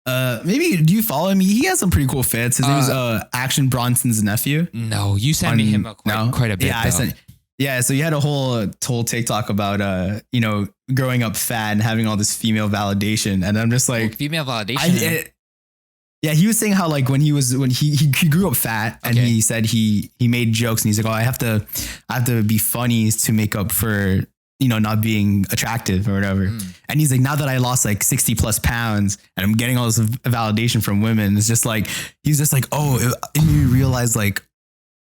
Maybe do you follow him? He has some pretty cool fits. His name is Action Bronson's nephew. No, you sent me him quite a bit. Yeah, though. Yeah, so you had a whole TikTok about growing up fat and having all this female validation, and I'm just like, female validation. yeah, he was saying how like when he grew up fat and Okay. he said he made jokes and he's like, oh, I have to be funny to make up for not being attractive or whatever. And he's like, now that I lost like 60 plus pounds and I'm getting all this validation from women, it's just like he's just like, oh, it made me realize like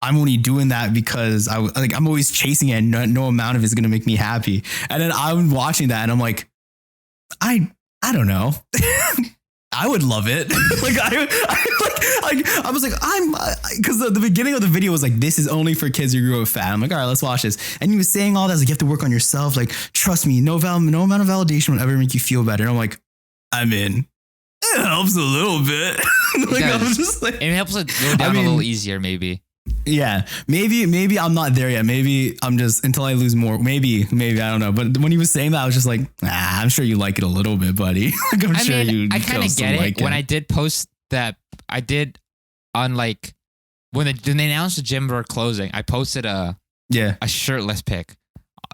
I'm only doing that because I'm always chasing it and no amount of it is gonna make me happy. And then I'm watching that and I'm like, I don't know. I would love it. I was like, because the beginning of the video was like, this is only for kids who grew up fat. I'm like, all right, let's watch this. And he was saying all that, like, you have to work on yourself. Like, trust me, no amount of validation will ever make you feel better. And I'm like, I'm in. It helps a little bit. Like, does. I'm just like, It helps it go down a little easier, maybe. Yeah, maybe I'm not there yet. Maybe I'm just until I lose more. Maybe I don't know. But when he was saying that, I was just like, I'm sure you like it a little bit, buddy. Like, I'm sure you. I kind of get it. Like When I did post that, I did on like when they announced the gym were closing. I posted a shirtless pic.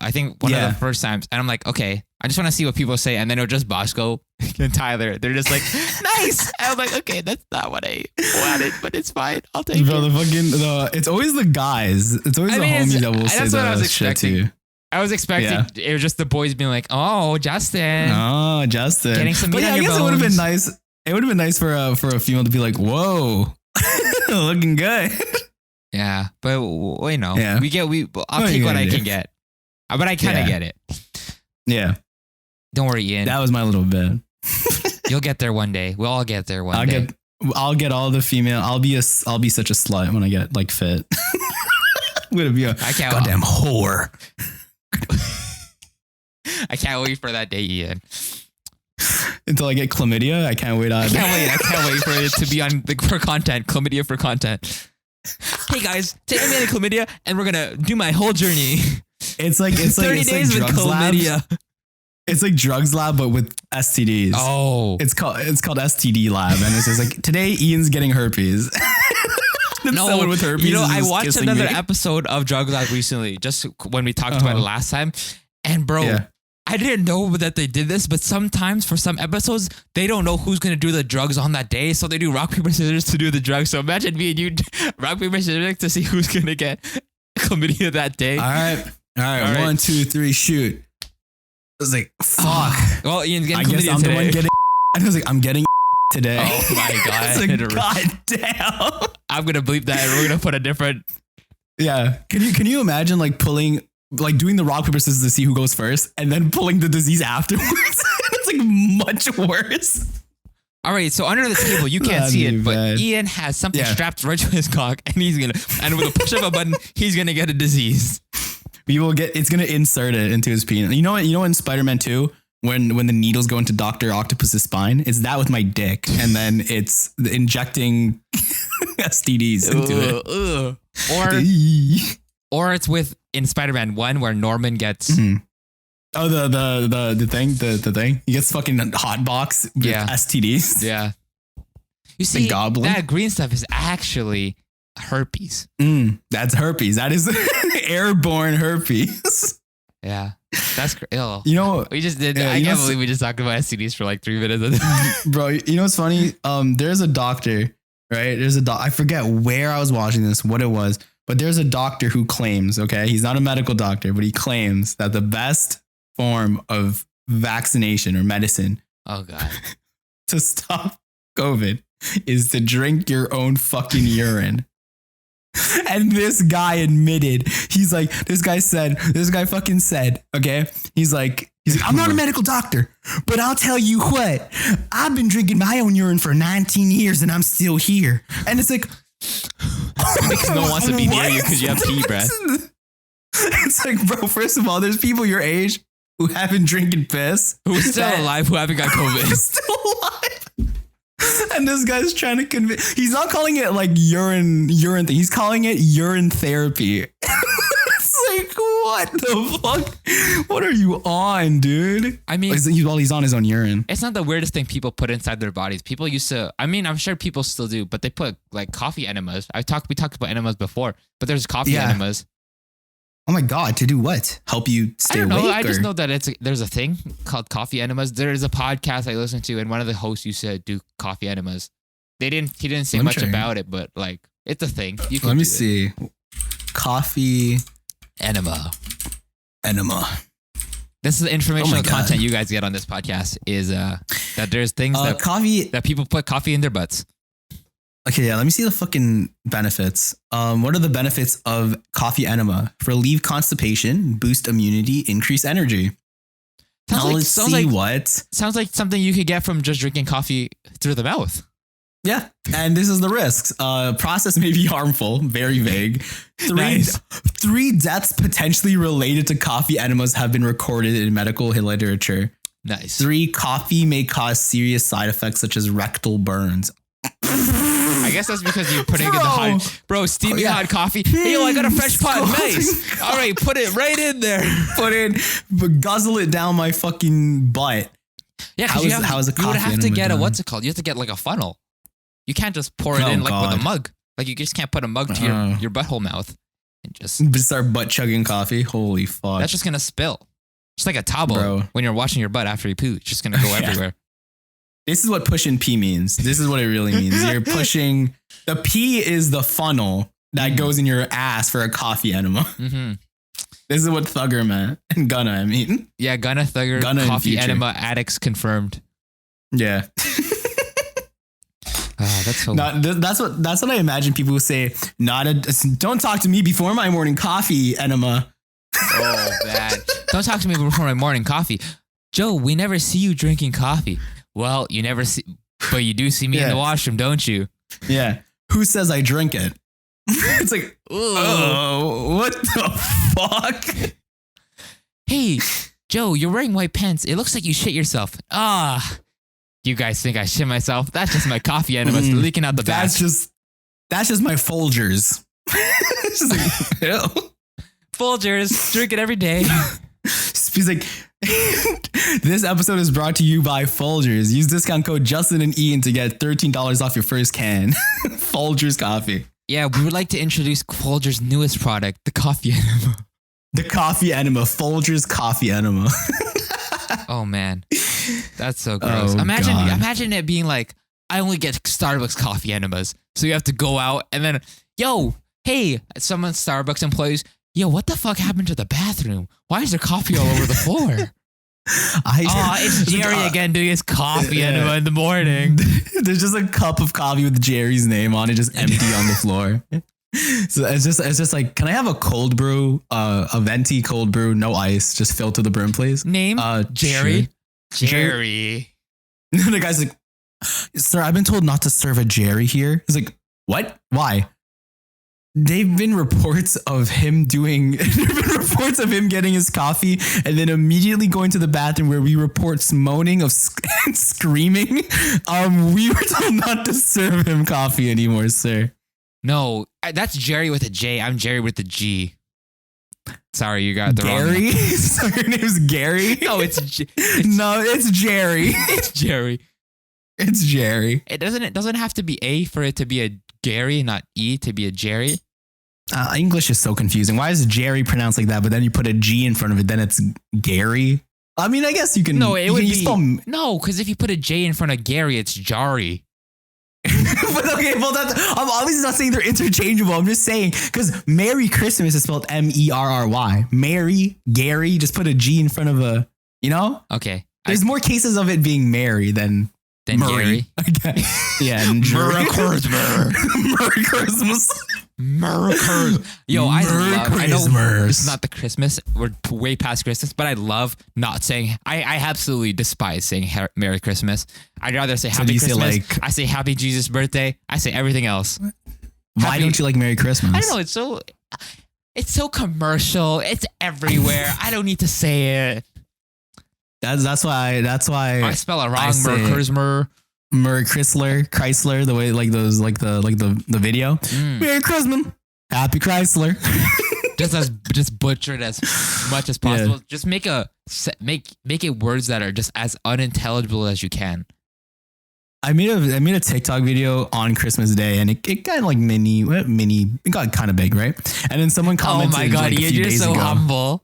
I think one of the first times, and I'm like, okay, I just want to see what people say, and then it was just Bosco and Tyler. They're just like, nice. And I'm like, okay, that's not what I wanted, but it's fine. I'll take Bro, it. it's always the guys. It's always the homie that will say that's what I was the shit to expecting. you. I was expecting it was just the boys being like, oh, Justin. Oh, Justin. Getting some meat but yeah, on I your guess it would have been bones. nice. It would have been nice for a female to be like, whoa, looking good. Yeah, but you know, Yeah. I'll take what I can get. But I kind of get it. Yeah. Don't worry, Ian. That was my little bit. You'll get there one day. We'll all get there one day. I'll get all the female. I'll be such a slut when I get like fit. I'm gonna be a goddamn whore. I can't wait for that day, Ian. Until I get chlamydia, I can't wait. I can't wait for it to be on for content. Chlamydia for content. Hey guys, today I'm getting chlamydia, and we're gonna do my whole journey. It's like 30 days with chlamydia. It's like drugs lab, but with STDs. Oh, it's called STD lab, and it's just like today Ian's getting herpes. Someone with herpes. You know, is I just watched kissing another me. episode of Drug Lab recently, just when we talked about it last time, and bro. Yeah. I didn't know that they did this, but sometimes for some episodes, they don't know who's going to do the drugs on that day. So they do rock, paper, scissors to do the drugs. So imagine me and you rock, paper, scissors to see who's going to get chlamydia that day. All right. 1, 2, 3, shoot. I was like, fuck. Well, Ian's getting I guess chlamydia I'm today. the one getting. I was like, I'm getting today. Oh my God. I was like, God damn. I'm going to bleep that and we're going to put a different. Yeah. Can you imagine like doing the rock, paper, scissors to see who goes first and then pulling the disease afterwards? It's like much worse. All right, so under the table, you can't see it, but bad. Ian has something strapped right to his cock, and and with a push of a button, he's gonna get a disease. It's gonna insert it into his penis. You know what? In Spider-Man 2, when the needles go into Dr. Octopus's spine, it's that with my dick, and then it's injecting STDs into it. Or it's with in Spider-Man 1 where Norman gets Oh, the thing. He gets fucking hot box with STDs. Yeah. You see, goblin? that green stuff is actually herpes. That's herpes. That is airborne herpes. Yeah. That's ill. You know, We just did. Yeah, I you can't know- believe we just talked about STDs for like 3 minutes. bro, you know what's funny? There's a doctor, right? I forget where I was watching this, what it was, but there's a doctor who claims, okay, he's not a medical doctor, but he claims that the best form of vaccination or medicine Oh God. to stop COVID is to drink your own fucking urine. And this guy admitted, this guy fucking said, okay, he's like, I'm not a medical doctor, but I'll tell you what, I've been drinking my own urine for 19 years and I'm still here. And it's like, Because no one wants to be near you because you have pee breath. It's like, bro, first of all, there's people your age who have been drinking piss. Who's still alive who haven't got COVID. Still alive. And this guy's trying to convince. He's not calling it like urine thing. He's calling it urine therapy. It's like, what the fuck? What are you on, dude? I mean, he's on his own urine. it's not the weirdest thing people put inside their bodies. People used to, I mean, I'm sure people still do, but they put like coffee enemas. We talked about enemas before, but there's coffee enemas. Oh my God, to do what? Help you stay I don't know. awake? I just know that there's a thing called coffee enemas. There is a podcast I listened to, and one of the hosts used to do coffee enemas. He didn't say Let me much try. about it, but like it's a thing. You can Let me do it. see. Coffee Enema. enema. This is the informational God. content you guys get on this podcast is that there's things Coffee. that people put coffee in their butts. Okay, yeah, let me see the fucking benefits. What are the benefits of coffee enema? Relieve constipation, boost immunity, increase energy. Sounds like something you could get from just drinking coffee through the mouth. Yeah, and this is the risks. Process may be harmful, very vague. Nice. 3 deaths potentially related to coffee enemas have been recorded in medical literature. Nice. 3, coffee may cause serious side effects such as rectal burns. I guess that's because you're putting in the Bro. hot, bro. Steaming Yeah. hot coffee. Hey, yo, I got a French pot. Scalding Nice. All right, put it right in there. Put in, guzzle it down my fucking butt. Yeah, How because is- how is a you would coffee have to enema get a done? what's it called? You have to get like a funnel. You can't just pour it Oh, in like with God. a mug. Like you just can't put a mug to your butthole mouth and just Start butt chugging coffee. Holy fuck. that's just gonna spill. Just like a tabo Bro. when you're washing your butt after you poo. It's just gonna go Yeah. everywhere. This is what pushing pee means. This is what it really means. You're pushing, the pee is the funnel that goes in your ass for a coffee enema. Mm-hmm. This is what Thugger meant. And Gunna, I mean. Yeah, Gunna Thugger, Gunna in coffee future. enema addicts confirmed. Yeah. That's so. That's what I imagine people who say, don't talk to me before my morning coffee enema. Oh, bad. Don't talk to me before my morning coffee. Joe, we never see you drinking coffee. Well, you never see, but you do see me in Yeah. the washroom, don't you? Yeah. Who says I drink it? It's like, oh, what the fuck? Hey, Joe, you're wearing white pants. It looks like you shit yourself. Ah, you guys think I shit myself? That's just my coffee enemas leaking out the back. That's just my Folgers. It's just like, ew. Folgers, drink it every day. He's like, this episode is brought to you by Folgers. Use discount code Justin and Ian to get $13 off your first can. Folgers coffee. Yeah, we would like to introduce Folgers' newest product, the coffee enema. The coffee enema. Folgers coffee enema. Oh man, that's so gross. Oh, imagine God. it being like, I only get Starbucks coffee enemas, so you have to go out and then, yo, hey, someone Starbucks employees, yo, what the fuck happened to the bathroom? Why is there coffee all over the floor? It's Jerry again doing his coffee Yeah. enema in the morning. There's just a cup of coffee with Jerry's name on it, just empty on the floor. So it's just like, can I have a cold brew, a venti cold brew, no ice, just filled to the brim, please? Name Jerry. Sure. Jerry. The guy's like, sir, I've been told not to serve a Jerry here. He's like, what? Why? They've been reports of him getting his coffee and then immediately going to the bathroom where we report moaning of and screaming. We were told not to serve him coffee anymore, sir. No, that's Jerry with a J. I'm Jerry with a G. Sorry, you got the Gary? wrong. So your name's Gary? No, No, it's Jerry. it's Jerry. It's Jerry. It doesn't have to be A for it to be a Gary, not E to be a Jerry. English is so confusing. Why is Jerry pronounced like that? But then you put a G in front of it, then it's Gary. I mean, I guess you can. No, it you would can be spell- no, because if you put a J in front of Gary, it's Jari. But okay, well, I'm obviously not saying they're interchangeable. I'm just saying because Merry Christmas is spelled Merry. Mary, Gary, just put a G in front of a. You know, Okay, there's more cases of it being Mary than then Murray. Gary. Yeah, and Merry Christmas. Merry Christmas. Merry Christmas. Yo, I know Christmas. it's not the Christmas. We're way past Christmas, but I love not saying. I absolutely despise saying Merry Christmas. I'd rather say So Happy do you say, Christmas. like- I say Happy Jesus Birthday. I say everything else. Why Happy- don't you like Merry Christmas? I don't know. It's so commercial. It's everywhere. I don't need to say it. That's why. I spell it I wrong. say- Merry Christmas. Merry Chrysler, the way like those like the video. Mm. Merry Christmas, Happy Chrysler. just butcher it as much as possible. Just make it words that are just as unintelligible as you can. I made a TikTok video on Christmas Day, and it got like it got kind of big, right? And then someone Oh commented, my god, like, a few you're days so ago. humble.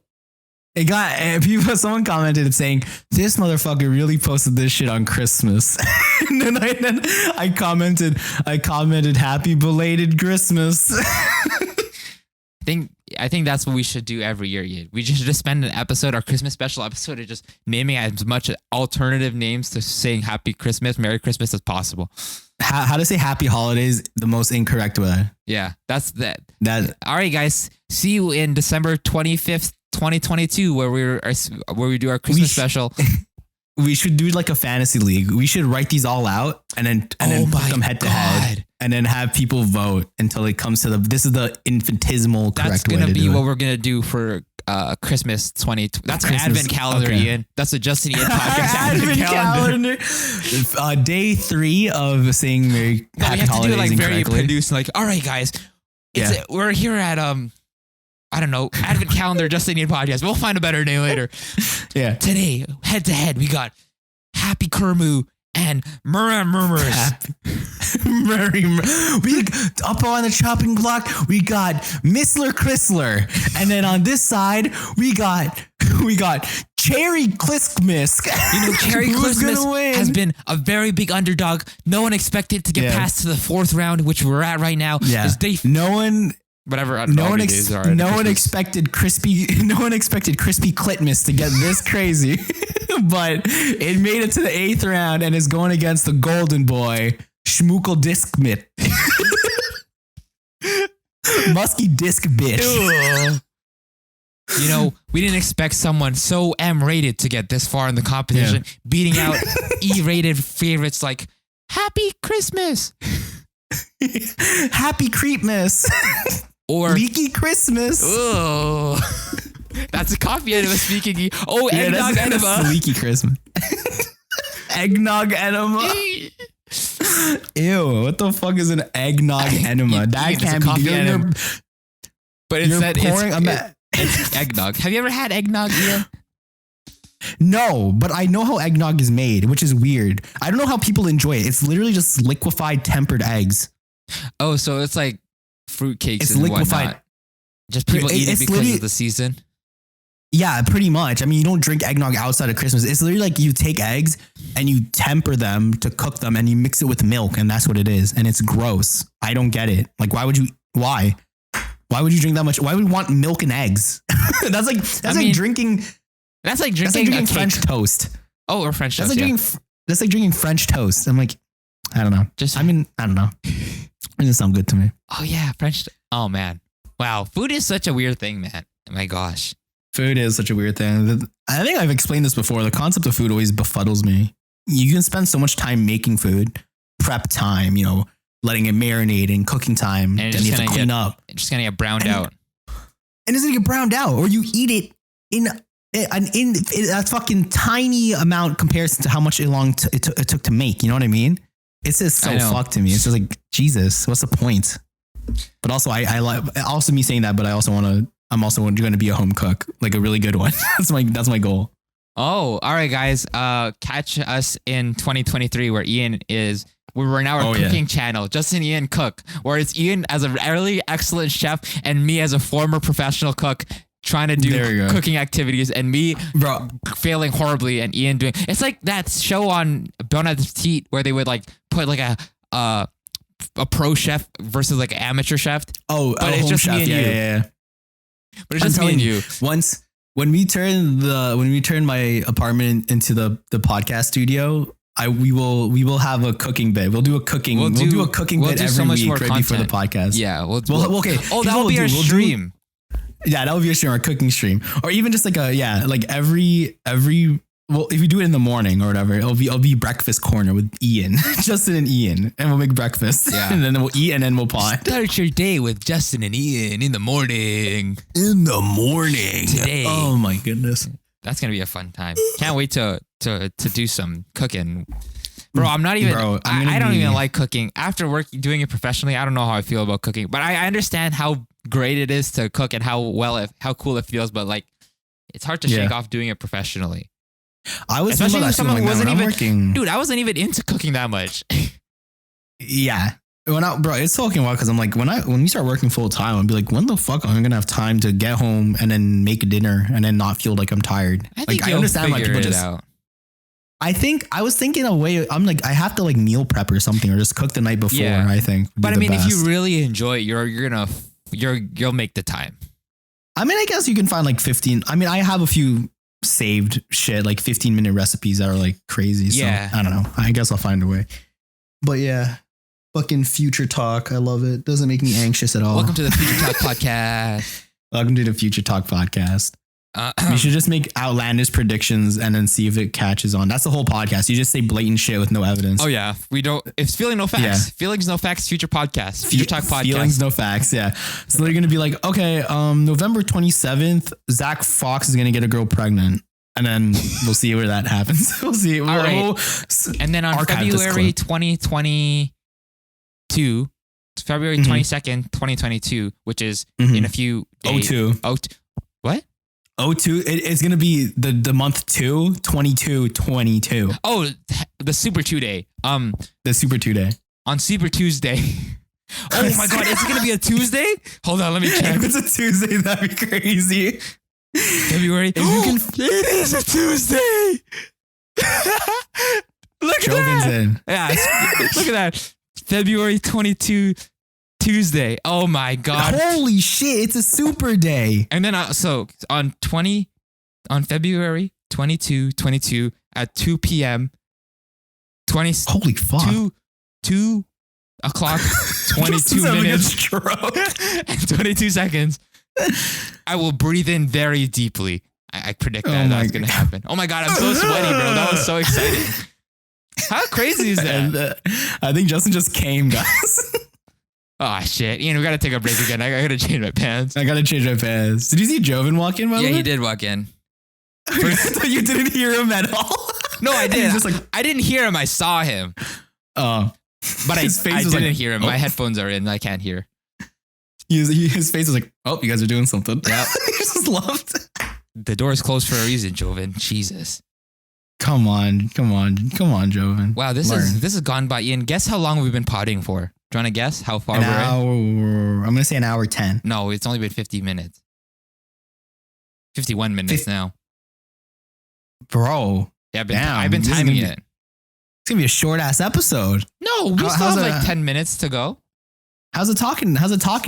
It got someone commented saying this motherfucker really posted this shit on Christmas, and then I commented happy belated Christmas. I think that's what we should do every year. Yid. We should just spend an episode, our Christmas special episode, of just naming as much alternative names to saying Happy Christmas, Merry Christmas as possible. How to say Happy Holidays the most incorrect way? Yeah, that's that. That All right, guys. See you in December 25th, 2022, where we do our Christmas special. we should do like a fantasy league. We should write these all out and then put them head to head, and then have people vote until it comes to this is the infinitesimal correct That's way gonna to be do what it. we're gonna do for Christmas 20. That's an Christmas, advent calendar, okay. Ian. That's a Justin Ian podcast Advent calendar. Day 3 of saying Merry No, we Happy have to do it Holidays like very incorrectly. produced. Like, all right, guys, we're here at I don't know, advent calendar Justin Ian podcast. We'll find a better name later. Yeah. Today, head to head, we got Happy Kermu and Murmurs. We up on the chopping block, we got Missler Chrysler, and then on this side we got Cherry Kliskmisk. You know, Cherry Who's gonna Christmas win? has been a very big underdog. No one expected to get Yeah. past to the 4th round, which we're at right now. Yeah. It's day No one whatever. No one, days are at no one Christmas. expected crispy. No one expected crispy Klitmus to get this crazy, but it made it to the 8th round and is going against the golden boy Schmookel Diskmit, musky disc bitch. Ew. You know, we didn't expect someone so M-rated to get this far in the competition, beating out E-rated favorites like Happy Christmas Happy Creepmas or Leaky Christmas. oh, that's a coffee enema speaking. Oh, eggnog that's enema. Leaky Christmas. Eggnog enema. Ew, what the fuck is an eggnog enema? That it's a can't be coffee good. enema. But You're instead, pouring it's eggnog. Have you ever had eggnog, Ian? No, but I know how eggnog is made, which is weird. I don't know how people enjoy it. It's literally just liquefied tempered eggs. Oh, so it's like fruit cakes It's and liquefied. whatnot. Just people eat it It's because literally- of the season. Yeah, pretty much. I mean, you don't drink eggnog outside of Christmas. It's literally like you take eggs and you temper them to cook them and you mix it with milk and that's what it is. And it's gross. I don't get it. Like, why would you drink that much? Why would you want milk and eggs? That's like drinking That's like drinking, a cake. French toast. Oh, or French That's toast. like that's like drinking French toast. I'm like, I don't know. I don't know. It doesn't sound good to me. Oh yeah, Oh man, wow. Food is such a weird thing, man. Oh my gosh. Food is such a weird thing. I think I've explained this before. The concept of food always befuddles me. You can spend so much time making food, prep time, letting it marinate and cooking time. And Then you have to clean up. It's just gonna get browned out. And it's going to get browned out. Or you eat it in a fucking tiny amount comparison to how much it took to make. You know what I mean? It's just so I know. fucked to me. It's just like, Jesus, what's the point? But also, I like also me saying that, but I'm also going to be a home cook, like a really good one. that's my goal. Oh, all right, guys. Catch us in 2023 where Ian is. We're now a cooking channel, Justin Ian Cook, where it's Ian as a really excellent chef and me as a former professional cook trying to There you do go. cooking activities and me Bro, failing horribly and Ian doing. It's like that show on Bon Appetit where they would like put like a pro chef versus like an amateur chef. But it's home just chef. me and you. Yeah. But it's I'm just me and telling you. Once when we turn my apartment into the podcast studio, we will have a cooking bit. We'll do a cooking. We'll do a cooking we'll bit do every so much week more right before the content. podcast. Yeah. Okay. Oh, Here's that what will be we'll our do. We'll do- stream. Yeah, that would be our cooking stream, or even just like every. Well, if we do it in the morning or whatever, it'll be breakfast corner with Ian, Justin and Ian, and we'll make breakfast. Yeah. And then we'll eat and then we'll pod. Start your day with Justin and Ian in the morning. In the morning. Today. Oh my goodness. That's gonna be a fun time. Can't wait to do some cooking. Bro, I'm not even. Bro, I'm gonna I don't be- even like cooking. After doing it professionally, I don't know how I feel about cooking. But I understand how great it is to cook and how cool it feels. But like, it's hard to shake off doing it professionally. I was Especially thinking when about that too, someone like, man, wasn't when I'm even- working. Dude, I wasn't even into cooking that much. Yeah. Bro, it's talking about because I'm like, when we start working full time, I'll be like, when the fuck am I gonna have time to get home and then make a dinner and then not feel like I'm tired? I think I you'll understand why figure people it just. out. I was thinking a way. I'm like, I have to like meal prep or something, or just cook the night before. Yeah. I think. would be But I the mean, if you best. really enjoy it, you'll make the time. I mean, I guess you can find like 15. I mean, I have a few saved shit, like 15-minute recipes that are like crazy. So Yeah. I don't know. I guess I'll find a way. But yeah, fucking future talk. I love it. Doesn't make me anxious at all. Welcome to the Future Talk podcast. Welcome to the Future Talk podcast. We should just make outlandish predictions and then see if it catches on. That's the whole podcast. You just say blatant shit with no evidence. Oh yeah, we don't. It's feeling no facts. Yeah. Feelings no facts. Future podcast. Future talk podcast. Feelings, no facts. Yeah. So they're gonna be like, okay, November 27th, Zach Fox is gonna get a girl pregnant, and then we'll see where that happens. We'll see. All right. And then on archive this February clip. 2022, February Mhm. 22nd, 2022, which is Mhm. in a few days. 02. What? 02. It's gonna be the month 2, 22. Oh, the Super Tuesday. The Super 2 day. On Super Tuesday. Oh my God, is it gonna be a Tuesday? Hold on, let me check. If it's a Tuesday, that'd be crazy. February. If you can, It is a Tuesday. Look at Jovin's that. in. Yeah, look at that. February 22, Tuesday. Oh my God. Holy shit! It's a super day. And then so on February 22 at 2 p.m. 2 Holy fuck! 2 o'clock 22 Justin's having a minutes stroke. and 22 seconds. I will breathe in very deeply. I predict Oh that my that's gonna God. happen. Oh my God, I'm so sweaty, bro. That was so exciting. How crazy is that? And, I think Justin just came, guys. Oh shit, Ian, we gotta take a break again. I gotta change my pants. I gotta change my pants. Did you see Joven walk in? By the Yeah, way? he did walk in. I thought you didn't hear him at all. No, I did. He's just like, I didn't hear him. I saw him, oh. but I His face I was didn't like, hear him. oh. My headphones are in. I can't hear. His face was like, oh, you guys are doing something. Yeah. He just loved. The door is closed for a reason, Joven. Jesus. Come on, Joven. Wow, this Learn. has gone by. Ian, guess how long we've been potting for? Do you want to guess how far An we're in? hour. I'm gonna say an hour 10. No, it's only been 50 minutes. 51 minutes now. Bro, Yeah, Damn, I've been this is timing gonna be- it. it's gonna be a short ass episode. No, we How- still how's have that- like 10 minutes to go. How's the talking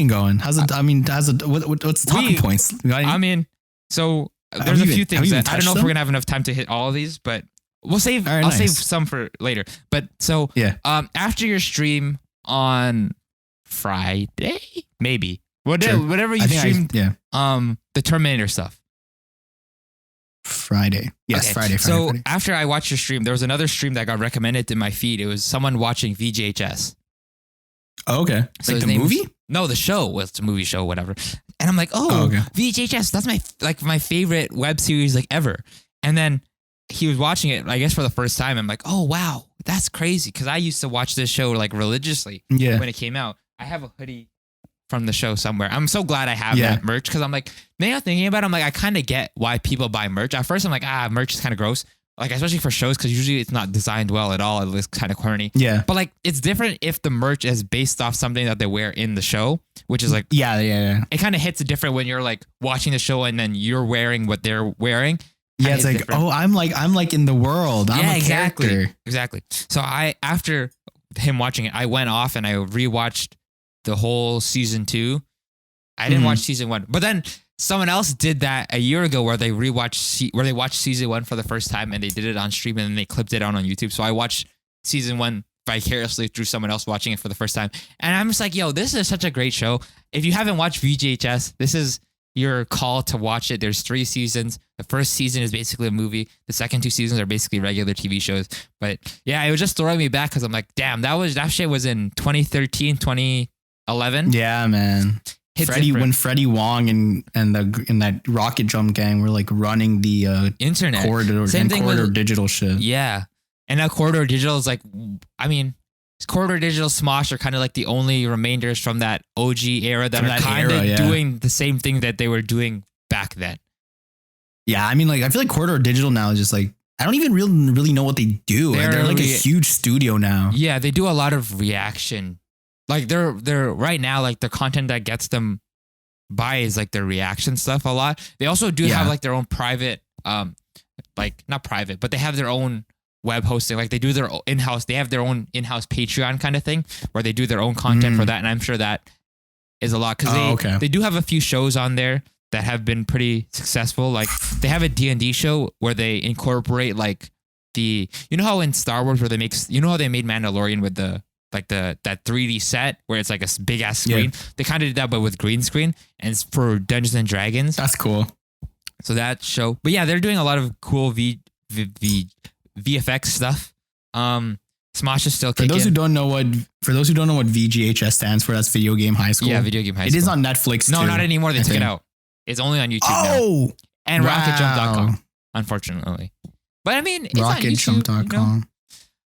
going? What's the talking We- points? You got any- I mean, so Have there's a you few even- have things you even that I don't know touched if we're them? gonna have enough time to hit all of these, but we'll save. All right, I'll save nice. some for later. But so Yeah. after your stream on Friday, maybe Sure. whatever you I think streamed, yeah. the Terminator stuff. Friday. Yes, Okay, Friday. So after I watched your stream, there was another stream that got recommended in my feed. It was someone watching VJHS. Oh, okay. So Like his the name was- movie? No, the show. Well, it's a movie show, whatever. And I'm like, oh, okay. VHS. That's my favorite web series like ever. And then he was watching it, I guess, for the first time. I'm like, oh wow, that's crazy. Because I used to watch this show like religiously Yeah. when it came out. I have a hoodie from the show somewhere. I'm so glad I have Yeah. that merch because I'm like, now thinking about it, I'm like, I kind of get why people buy merch. At first, I'm like, merch is kind of gross. Like, especially for shows, because usually it's not designed well at all. It looks kind of corny. Yeah. But like, it's different if the merch is based off something that they wear in the show, which is like, Yeah. it kind of hits different when you're like watching the show and then you're wearing what they're wearing. Yeah, Kinda it's hits like, different. oh, I'm like in the world. I'm a character. Exactly. So after him watching it, I went off and I rewatched the whole season 2. I didn't Mhm. watch season 1, but then someone else did that a year ago where they watched season 1 for the first time and they did it on stream and then they clipped it on YouTube. So I watched season 1 vicariously through someone else watching it for the first time. And I'm just like, yo, this is such a great show. If you haven't watched VJHS, this is your call to watch it. There's 3 seasons. The first season is basically a movie. The second 2 seasons are basically regular TV shows. But yeah, it was just throwing me back because I'm like, damn, that shit was in 2013, 2011. Yeah, man. Hits Freddie, different. when Freddie Wong and that Rocket Jump gang were like running the Internet. corridor Same and thing corridor with- digital shit. Yeah. And now Corridor Digital is like, I mean, Corridor Digital, Smosh are kind of like the only remainders from that OG era that From are that kind of era, yeah. doing the same thing that they were doing back then. Yeah, I mean, like I feel like Corridor Digital now is just like I don't even really know what they do. They're like a They're- huge studio now. Yeah, they do a lot of reaction. Like they're right now, like the content that gets them by is like their reaction stuff a lot. They also do Yeah. have like their own private, like not private, but they have their own web hosting. Like they do their in-house, they have their own in-house Patreon kind of thing where they do their own content for that. And I'm sure that is a lot because okay. they do have a few shows on there that have been pretty successful. Like they have a D&D show where they incorporate like you know how in Star Wars where they how they made Mandalorian with that 3D set where it's like a big ass screen. They kind of did that but with green screen, and it's for Dungeons and Dragons. That's cool. So that show, but yeah, they're doing a lot of cool VFX stuff. Smosh is still For kicking. those who don't know what VGHS stands for, that's Video Game High School. Yeah, Video Game High It School. is on Netflix. No, too, not anymore. They I took it think. out. It's only on YouTube now. Oh, And wow. RocketJump.com, unfortunately. But I mean, it's on YouTube. RocketJump.com. You know?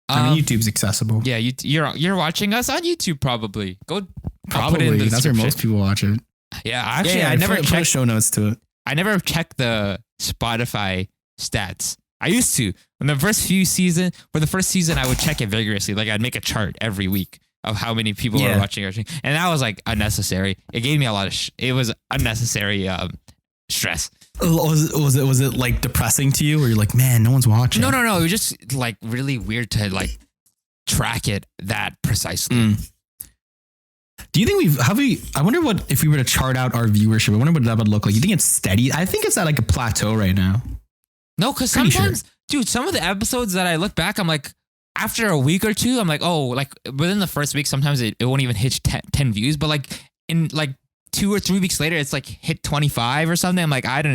I mean, YouTube's accessible. Yeah, you're watching us on YouTube probably. Go I'll Probably. put it in the That's where description. most people watch it. Yeah, actually, Yeah, I never put checked. show notes to it. I never checked the Spotify stats. I used to. For the first season, I would check it vigorously. Like I'd make a chart every week of how many people were Yeah. watching everything, and that was like unnecessary. It gave me a lot of. It was unnecessary stress. Was it like depressing to you, where you're like, man, no one's watching? No. It was just like really weird to like track it that precisely. Do you think I wonder what if we were to chart out our viewership. I wonder what that would look like. You think it's steady? I think it's at like a plateau right now. No, because Pretty sometimes, dude, some of the episodes that I look back, I'm like, after a week or two, I'm like, oh, like within the first week, sometimes it won't even hit 10 views, but like in like 2 or 3 weeks later, it's like hit 25 or something. I'm like, I don't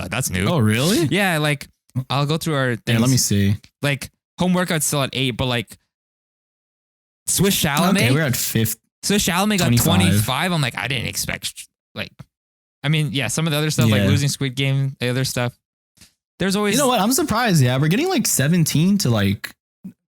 that's new. Oh, really? Yeah, like I'll go through our things. Yeah, let me see. Like home workout's still at 8, but like Swiss Chalamet. Okay, we're at 5th. Swiss Chalamet got 25. 25. I'm like, I didn't expect like, I mean, yeah, some of the other stuff like Yeah. losing Squid Game, the other stuff. There's always You know what? I'm surprised. Yeah, we're getting like 17 to like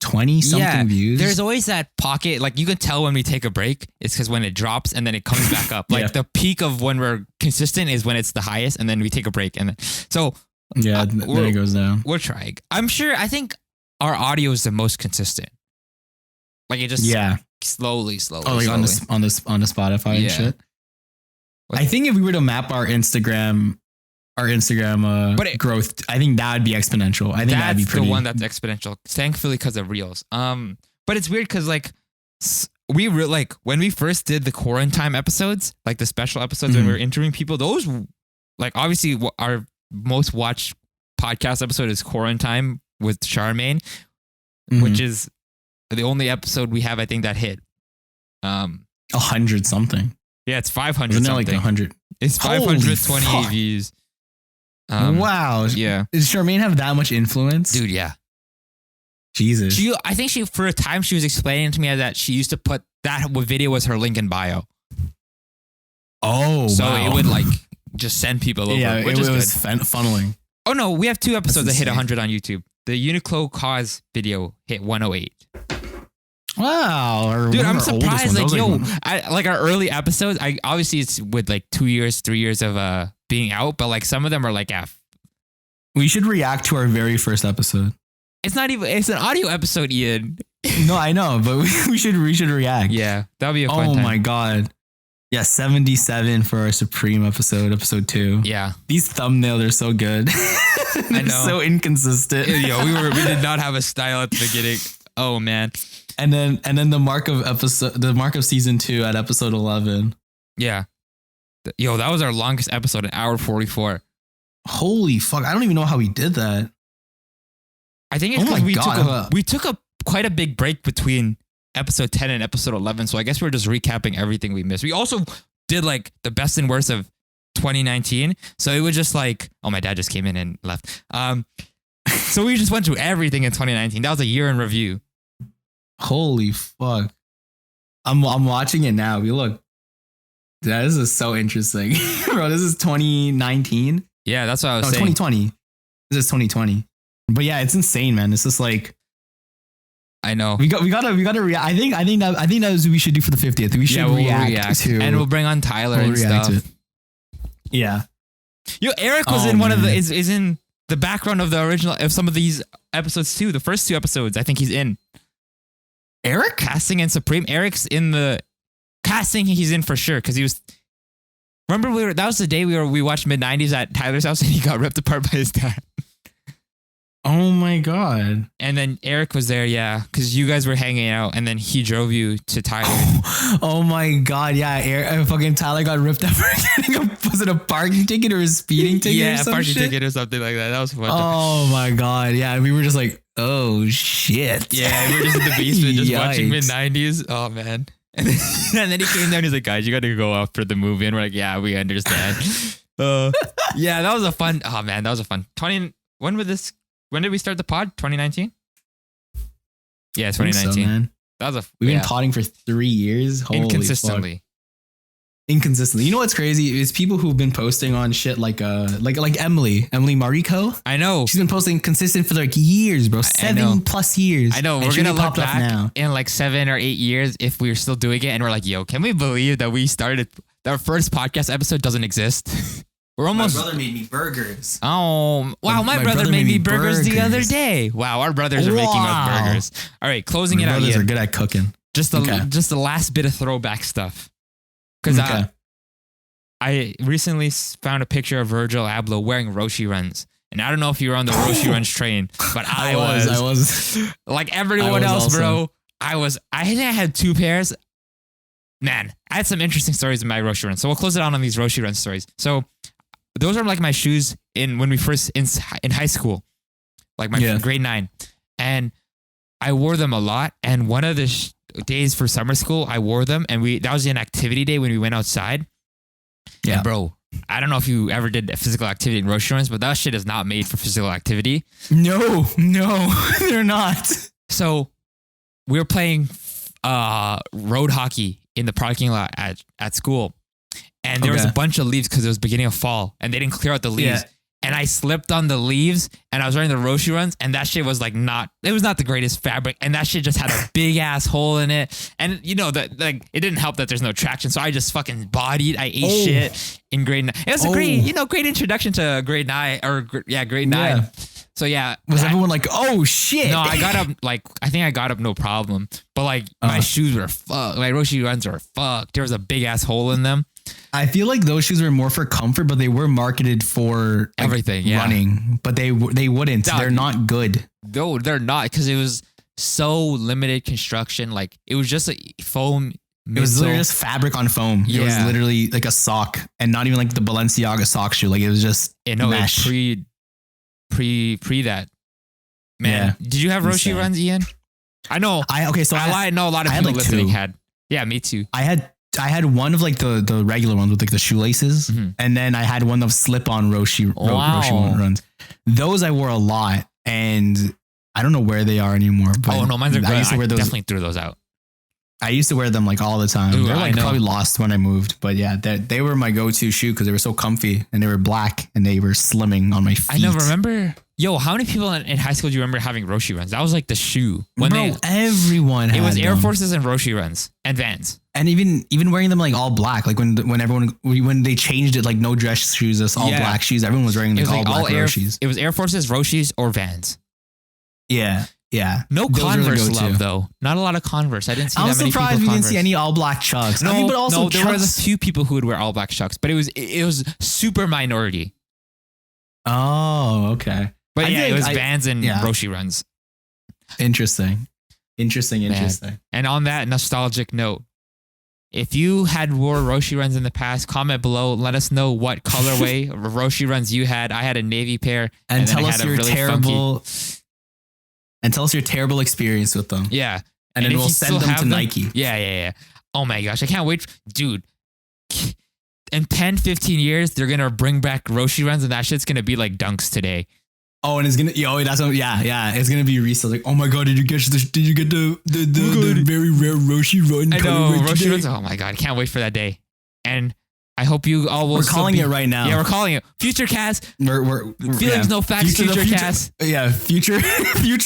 20 something views. There's always that pocket, like you can tell when we take a break. It's because when it drops and then it comes back up. Like Yeah. the peak of when we're consistent is when it's the highest, and then we take a break, and then so then it goes down. we're trying. I think our audio is the most consistent. Like it just Yeah. slowly. Oh, like on the Spotify and Yeah. shit. I think if we were to map our Instagram But growth, I think that would be exponential. I think that'd be that's pretty. the one that's exponential. Thankfully, because of Reels. But it's weird because like like when we first did the quarantine episodes, like the special episodes when we were interviewing people, those like obviously our most watched podcast episode is Quarantine with Charmaine, which is the only episode we have, I think, that hit. 100 something. Yeah, it's 500 Isn't it something. like 100? It's Holy 528 fuck. views. Wow. Yeah. Does Charmaine have that much influence? Dude, yeah. Jesus. I think for a time she was explaining to me that she used to put that video was her link in bio. Oh, So wow. it would like just send people over, Yeah, which it is was good. funneling. Oh no, we have 2 episodes that hit insane. 100 on YouTube. The Uniqlo cause video hit 108. Wow. Dude, One I'm of our oldest surprised. ones. Like, I was I like our early episodes. Obviously it's with like 2 years, 3 years of being out, but like some of them are like we should react to our very first episode. it's an audio episode, Ian. No, I know, but we should react. Yeah, that'll be a fun Oh time. my God. Yeah, 77 for our Supreme episode 2. Yeah. These thumbnails are so good. They're know. so inconsistent. Yo, we did not have a style at the beginning. Oh man. And then the mark of season 2 at episode 11. Yeah. Yo, that was our longest episode, an hour 44. Holy fuck. I don't even know how we did that. I think it's Oh because my we God. took a quite a big break between episode 10 and episode 11. So I guess we're just recapping everything we missed. We also did like the best and worst of 2019. So it was just like, oh, my dad just came in and left. So we just went through everything in 2019. That was a year in review. Holy fuck. I'm watching it now. We look. This is so interesting. Bro, this is 2019. Yeah, that's what I was No, saying. 2020. This is 2020. But yeah, it's insane, man. It's just like I know. we gotta react. I think that's what we should do for the 50th. We should We'll react to, and we'll bring on Tyler we'll and react stuff. to it. Yeah. Yo, Eric was Oh, in one of the man. is in the background of the original of some of these episodes too. The first 2 episodes, I think he's in Eric? casting and Supreme. Eric's in the casting. He's in for sure because he was. Remember, that was the day we watched mid 90s at Tyler's house and he got ripped apart by his dad. Oh my God. And then Eric was there, yeah, because you guys were hanging out, and then he drove you to Tyler. Oh my God. Yeah. Fucking Tyler got ripped up for getting was it a parking ticket or a speeding ticket? Yeah, or a some parking shit? ticket or something like that. That was fun. Oh my God. Yeah. We were just like, oh shit. Yeah, we were just in the basement just watching Yikes. mid 90s. Oh man. And then he came down. He's like, guys, you got to go out for the movie. And we're like, yeah, we understand. Yeah, that was a fun. Oh man, that was a fun. When did we start the pod? 2019. Yeah, I think so, 2019. man. That was a. We've been yeah, potting for 3 years. Holy fuck. inconsistently. Inconsistently. You know what's crazy is people who've been posting on shit like Emily Mariko. I know. She's been posting consistent for like years, bro. I know. 7+ years. I know. And We're she gonna only look popped up back in like 7 or 8 years if we're still doing it, and we're like, yo, can we believe that we started our first podcast episode doesn't exist? We're almost. My brother made me burgers. Oh wow! My brother made me burgers the other day. Wow, our brothers are making us Wow. burgers. All right, closing My it out. brothers Ian. are good at cooking. Just the last bit of throwback stuff. Because Okay. I recently found a picture of Virgil Abloh wearing Roshi runs. And I don't know if you were on the Roshi runs train, but I was. Like everyone I was else, also. bro. I think I had 2 pairs. Man, I had some interesting stories in my Roshi runs. So we'll close it out on these Roshi run stories. So those are like my shoes when we first in high school, like my grade 9. And I wore them a lot. And one of the days for summer school, I wore them, and that was an activity day when we went outside. Yeah. And bro, I don't know if you ever did physical activity in Roshi runs, but that shit is not made for physical activity. No, they're not. So we were playing road hockey in the parking lot at school, and there was a bunch of leaves because it was beginning of fall, and they didn't clear out the leaves. Yeah. And I slipped on the leaves, and I was wearing the Roshi runs, and that shit was like it was not the greatest fabric, and that shit just had a big ass hole in it. And you know that like it didn't help that there's no traction, so I just fucking bodied. I ate shit in grade 9. It was a great introduction to grade 9 grade 9. Yeah. So yeah, Was everyone like, oh shit? no, I got up I think I got up no problem, but like my shoes were fucked. My Roshi runs were fucked. There was a big ass hole in them. I feel like those shoes were more for comfort, but they were marketed for like, Everything, yeah. running. But they wouldn't. Dog. They're not good. No, they're not, because it was so limited construction. Like it was just a foam. It was literally midsole. just fabric on foam. It was Yeah. literally like a sock, and not even like the Balenciaga sock shoe. Like it was just No, it was mesh. pre that. Man, Yeah. did you have Roshi Insane. runs, Ian? I know. So I know a lot of I had, people like, listening 2. had. Yeah, me too. I had one of like the regular ones with like the shoelaces, Mhm. and then I had one of slip-on Roshi runs. Those I wore a lot, and I don't know where they are anymore. But Oh no, mine's are good. I used to wear those. Definitely threw those out. I used to wear them like all the time. Ooh, They're I like know. probably lost when I moved, but yeah, they were my go-to shoe because they were so comfy and they were black and they were slimming on my feet. I never remember. Yo, how many people in high school do you remember having Roshi runs? That was like the shoe. Everyone. It was had Air them. Forces and Roshi runs and Vans. And even wearing them like all black, like when they changed it, like no dress shoes, it's all Yeah. black shoes. Everyone was wearing It like was all like black Roshis. It was Air Forces, Roshis, or Vans. Yeah. No Those are the Converse go-to. love though. Not a lot of Converse. I didn't see I'm that many people. surprised we didn't Converse. see any all black Chucks. No, I mean, but also no, there was Chucks. a few people who would wear all black Chucks, but it was super minority. Oh, okay. But I yeah, think it was I- Vans and yeah. Roshi runs. Interesting. And on that nostalgic note, if you had wore Roshi runs in the past, comment below. Let us know what colorway of Roshi runs you had. I had a navy pair, And then tell I us had a your really terrible and tell us your terrible experience with them. Yeah. And then if we'll you send still them have to Nike. Yeah. Oh my gosh, I can't wait. Dude, in 10, 15 years, they're going to bring back Roshi runs, and that shit's going to be like Dunks today. Oh, and it's gonna it's gonna be resale. Like, oh my god, did you get the very rare Roshi run? I know, colorway Roshi today? runs. Oh my God, I can't wait for that day. And I hope you all will We're still calling be- it right now. Yeah, we're calling it Future Cast. We're Feelings, no facts, future cast. Yeah, future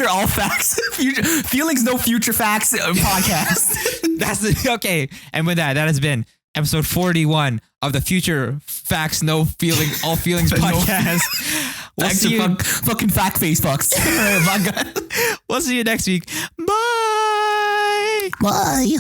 all facts. Future feelings, no future facts podcast. That's it. Okay. And with that has been episode 41 of the Future Facts No Feeling All Feelings No- podcast. We'll Thanks see for you. fucking fact face fucks. We'll see you next week. Bye. Bye.